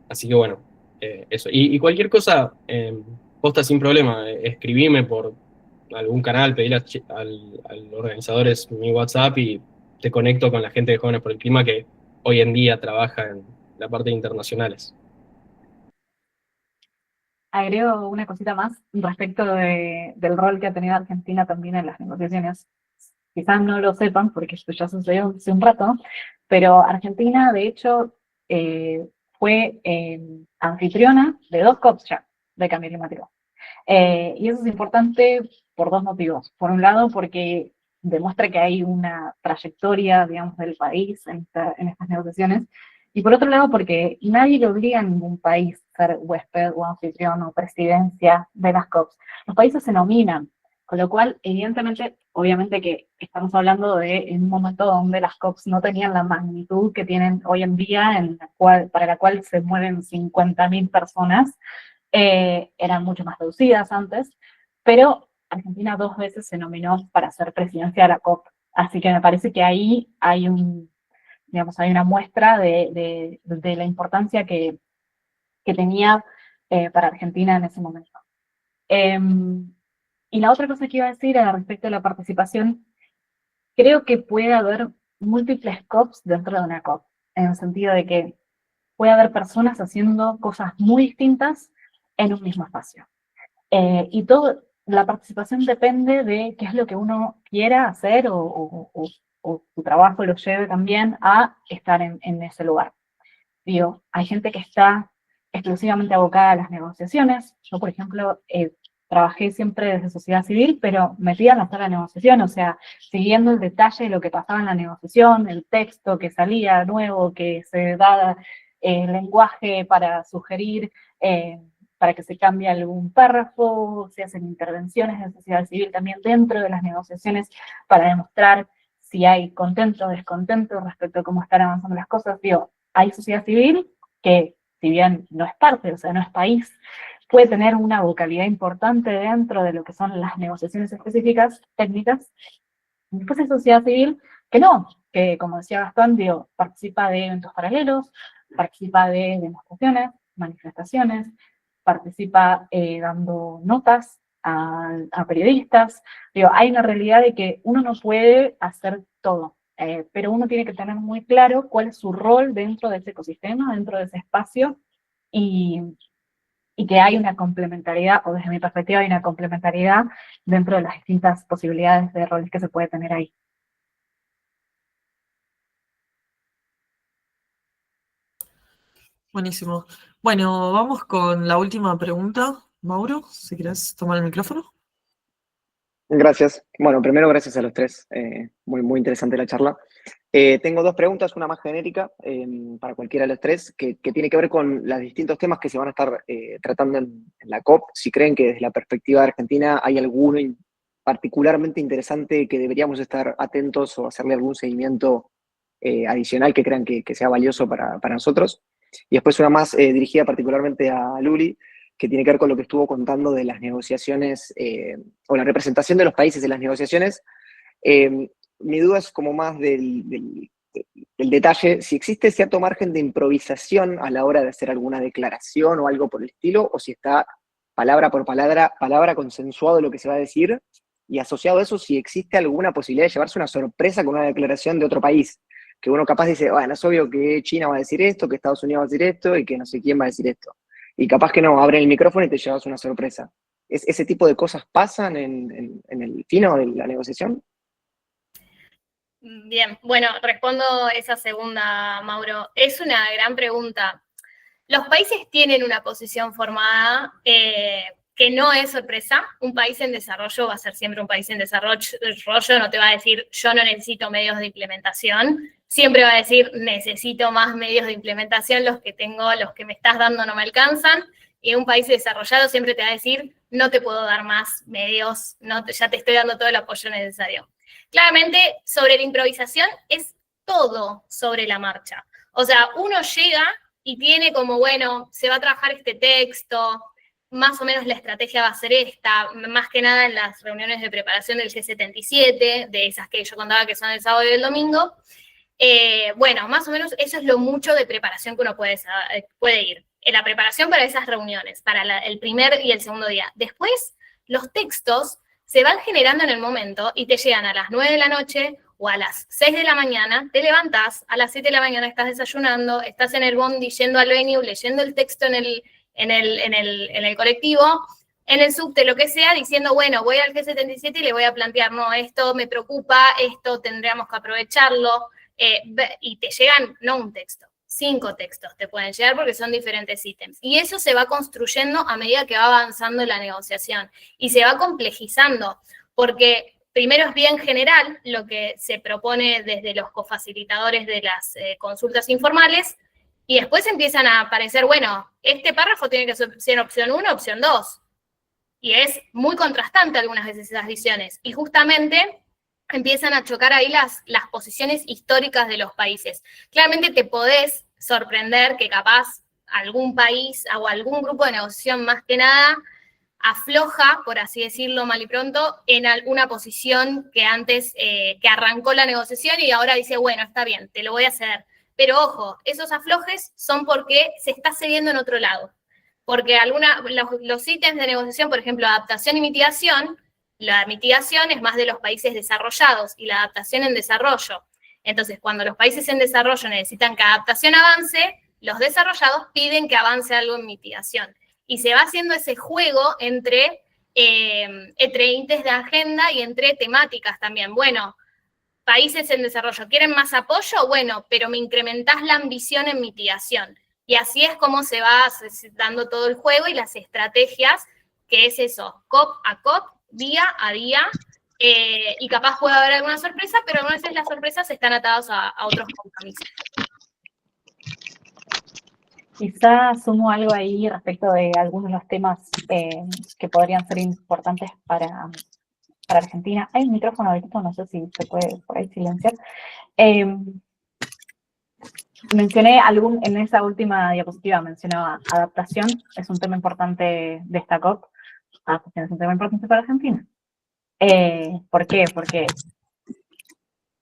Así que bueno, eso. Y cualquier cosa, posta sin problema, escribime por algún canal, pedirle al organizador mi WhatsApp y te conecto con la gente de Jóvenes por el Clima que hoy en día trabaja en la parte de internacionales. Agrego una cosita más respecto del rol que ha tenido Argentina también en las negociaciones. Quizás no lo sepan porque esto ya sucedió hace un rato, pero Argentina de hecho fue anfitriona de 2 COPs ya de cambio climático. Y eso es importante por 2 motivos. Por un lado, porque demuestra que hay una trayectoria, digamos, del país en estas negociaciones. Y por otro lado, porque nadie le obliga a ningún país a ser huésped o anfitrión o presidencia de las COPs. Los países se nominan, con lo cual, evidentemente, obviamente que estamos hablando de en un momento donde las COPs no tenían la magnitud que tienen hoy en día, para la cual se mueven 50.000 personas, eran mucho más reducidas antes, pero Argentina 2 veces se nominó para ser presidencia de la COP. Así que me parece que ahí hay hay una muestra de la importancia que tenía para Argentina en ese momento. Y la otra cosa que iba a decir era respecto a la participación. Creo que puede haber múltiples COPs dentro de una COP, en el sentido de que puede haber personas haciendo cosas muy distintas en un mismo espacio. Y la participación depende de qué es lo que uno quiera hacer o su trabajo lo lleve también a estar en ese lugar. Digo, hay gente que está exclusivamente abocada a las negociaciones. Yo, por ejemplo, trabajé siempre desde sociedad civil, pero metida en la sala de negociación, o sea, siguiendo el detalle de lo que pasaba en la negociación, el texto que salía nuevo, que se da lenguaje para sugerir, para que se cambie algún párrafo, se hacen intervenciones de sociedad civil también dentro de las negociaciones para demostrar si hay contento o descontento respecto a cómo están avanzando las cosas. Digo, hay sociedad civil que, si bien no es parte, o sea, no es país, puede tener una vocalidad importante dentro de lo que son las negociaciones específicas, técnicas. Después hay sociedad civil que no, que como decía Gastón, digo, participa de eventos paralelos, participa de demostraciones, manifestaciones, participa dando notas a periodistas. Digo, hay una realidad de que uno no puede hacer todo, pero uno tiene que tener muy claro cuál es su rol dentro de ese ecosistema, dentro de ese espacio, y que hay una complementariedad, o desde mi perspectiva hay una complementariedad dentro de las distintas posibilidades de roles que se puede tener ahí. Buenísimo. Bueno, vamos con la última pregunta. Mauro, si querés tomar el micrófono. Gracias. Bueno, primero gracias a los tres. Muy interesante la charla. Tengo 2 preguntas, una más genérica para cualquiera de los tres, que tiene que ver con los distintos temas que se van a estar tratando en la COP. Si creen que desde la perspectiva de Argentina hay alguno particularmente interesante que deberíamos estar atentos o hacerle algún seguimiento adicional que crean que sea valioso para nosotros. Y después una más dirigida particularmente a Luli, que tiene que ver con lo que estuvo contando de las negociaciones o la representación de los países en las negociaciones. Mi duda es como más del detalle, si existe cierto margen de improvisación a la hora de hacer alguna declaración o algo por el estilo, o si está palabra por palabra consensuado lo que se va a decir, y asociado a eso, si existe alguna posibilidad de llevarse una sorpresa con una declaración de otro país, que uno capaz dice, bueno, es obvio que China va a decir esto, que Estados Unidos va a decir esto, y que no sé quién va a decir esto. Y capaz que no, abren el micrófono y te llevas una sorpresa. ¿Ese tipo de cosas pasan en el fino de la negociación? Bien, bueno, respondo esa segunda, Mauro. Es una gran pregunta. Los países tienen una posición formada que no es sorpresa. Un país en desarrollo va a ser siempre un país en desarrollo, no te va a decir yo no necesito medios de implementación, siempre va a decir necesito más medios de implementación, los que tengo, los que me estás dando no me alcanzan, y un país desarrollado siempre te va a decir no te puedo dar más medios, ya te estoy dando todo el apoyo necesario. Claramente, sobre la improvisación es todo sobre la marcha. O sea, uno llega y tiene como, bueno, se va a trabajar este texto, más o menos la estrategia va a ser esta, más que nada en las reuniones de preparación del G77, de esas que yo contaba que son el sábado y el domingo. Bueno, más o menos eso es lo mucho de preparación que uno puede ir. En la preparación para esas reuniones, para el primer y el segundo día. Después, los textos se van generando en el momento y te llegan a las 9 de la noche o a las 6 de la mañana, te levantás, a las 7 de la mañana estás desayunando, estás en el bondi yendo al venue, leyendo el texto en el colectivo, en el subte, lo que sea, diciendo, bueno, voy al G77 y le voy a plantear, no, esto me preocupa, esto tendríamos que aprovecharlo, y te llegan, no un texto, 5 textos te pueden llegar porque son diferentes ítems. Y eso se va construyendo a medida que va avanzando la negociación y se va complejizando, porque primero es bien general lo que se propone desde los cofacilitadores de las consultas informales, y después empiezan a aparecer, bueno, este párrafo tiene que ser opción 1, opción 2. Y es muy contrastante algunas veces esas visiones. Y justamente empiezan a chocar ahí las posiciones históricas de los países. Claramente te podés sorprender que capaz algún país o algún grupo de negociación más que nada afloja, por así decirlo mal y pronto, en alguna posición que antes, que arrancó la negociación y ahora dice, bueno, está bien, te lo voy a ceder. Pero ojo, esos aflojes son porque se está cediendo en otro lado. Porque los ítems de negociación, por ejemplo, adaptación y mitigación, la mitigación es más de los países desarrollados y la adaptación en desarrollo. Entonces, cuando los países en desarrollo necesitan que adaptación avance, los desarrollados piden que avance algo en mitigación. Y se va haciendo ese juego entre ítems de agenda y entre temáticas también. Bueno, países en desarrollo quieren más apoyo, bueno, pero me incrementás la ambición en mitigación. Y así es como se va dando todo el juego y las estrategias, que es eso, COP a COP, día a día, y capaz puede haber alguna sorpresa, pero algunas veces las sorpresas están atadas a otros compromisos. Quizá sumo algo ahí respecto de algunos de los temas que podrían ser importantes para Argentina. Hay un micrófono abierto, no sé si se puede por ahí silenciar. Mencioné en esa última diapositiva, mencionaba adaptación, es un tema importante de esta COP. Adaptación es un tema importante para Argentina. ¿Por qué? Porque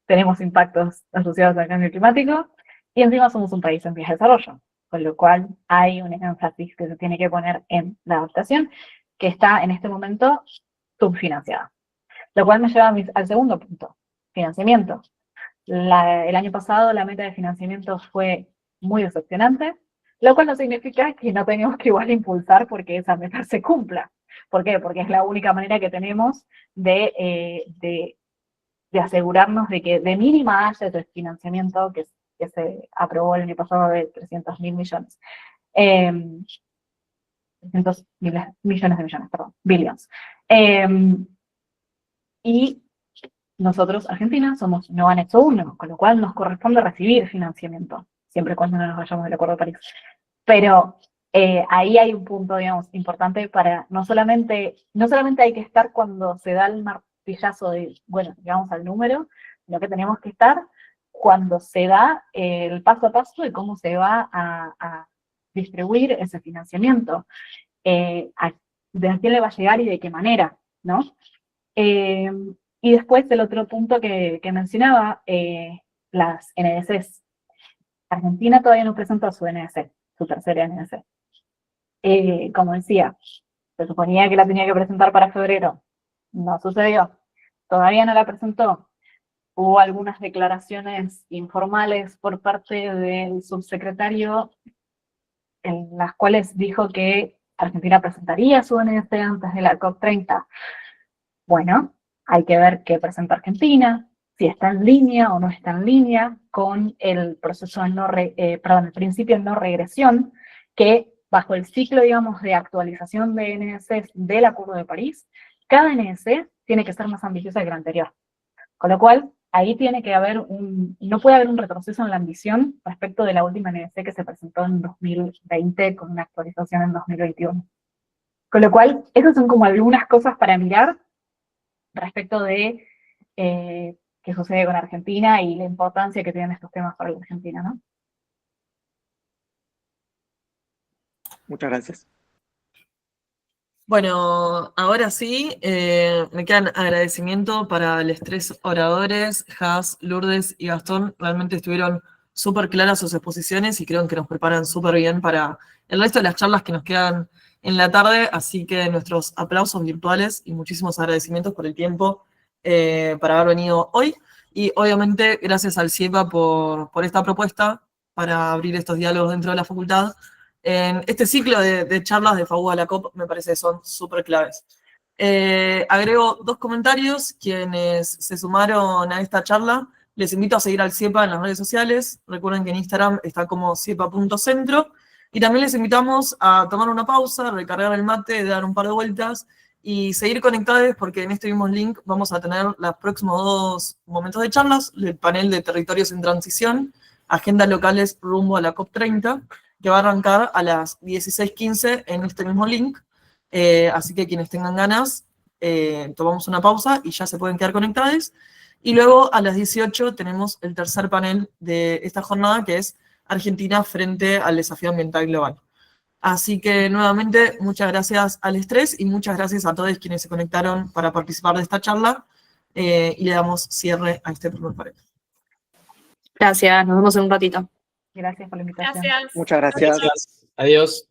tenemos impactos asociados al cambio climático y encima somos un país en vías de desarrollo, con lo cual hay un énfasis que se tiene que poner en la adaptación, que está en este momento subfinanciada. Lo cual me lleva al segundo punto, financiamiento. El año pasado la meta de financiamiento fue muy decepcionante, lo cual no significa que no tengamos que igual impulsar porque esa meta se cumpla. ¿Por qué? Porque es la única manera que tenemos de asegurarnos de que de mínima haya ese financiamiento que se aprobó el año pasado de 300.000 millones. 300 millones de millones, perdón, billions. Y nosotros, Argentina, somos no anexo 1, con lo cual nos corresponde recibir financiamiento, siempre y cuando no nos vayamos del Acuerdo de París. Pero ahí hay un punto, digamos, importante para no solamente hay que estar cuando se da el martillazo de, bueno, llegamos al número, sino que tenemos que estar cuando se da el paso a paso de cómo se va a distribuir ese financiamiento, de a quién le va a llegar y de qué manera, ¿no? Y después el otro punto que mencionaba, las NDCs. Argentina todavía no presentó su NDC, su tercera NDC. Como decía, se suponía que la tenía que presentar para febrero. No sucedió. Todavía no la presentó. Hubo algunas declaraciones informales por parte del subsecretario en las cuales dijo que Argentina presentaría su NDC antes de la COP30. Bueno, hay que ver qué presenta Argentina, si está en línea o no está en línea con el proceso el principio de no regresión, que bajo el ciclo, digamos, de actualización de NDCs del Acuerdo de París, cada NDC tiene que ser más ambiciosa que la anterior. Con lo cual, ahí tiene que haber no puede haber un retroceso en la ambición respecto de la última NDC que se presentó en 2020 con una actualización en 2021. Con lo cual, esas son como algunas cosas para mirar respecto de qué sucede con Argentina y la importancia que tienen estos temas para la Argentina, ¿no? Muchas gracias. Bueno, ahora sí, me quedan agradecimiento para los 3 oradores, Jas, Lourdes y Gastón. Realmente estuvieron súper claras sus exposiciones y creo que nos preparan súper bien para el resto de las charlas que nos quedan en la tarde, así que nuestros aplausos virtuales y muchísimos agradecimientos por el tiempo para haber venido hoy. Y obviamente gracias al CIEPA por esta propuesta para abrir estos diálogos dentro de la facultad. En este ciclo de charlas de FAU a la COP me parece que son súper claves. Agrego 2 comentarios. Quienes se sumaron a esta charla, les invito a seguir al CIEPA en las redes sociales. Recuerden que en Instagram está como ciepa.centro. Y también les invitamos a tomar una pausa, recargar el mate, dar un par de vueltas y seguir conectados, porque en este mismo link vamos a tener los próximos 2 momentos de charlas, el panel de territorios en transición, agendas locales rumbo a la COP30, que va a arrancar a las 16:15 en este mismo link. Así que quienes tengan ganas, tomamos una pausa y ya se pueden quedar conectados. Y luego a las 18 tenemos el tercer panel de esta jornada, que es Argentina frente al desafío ambiental global. Así que nuevamente muchas gracias al estrés y muchas gracias a todos quienes se conectaron para participar de esta charla, y le damos cierre a este primer panel. Gracias, nos vemos en un ratito. Gracias por la invitación. Gracias. Muchas gracias. Gracias. Adiós.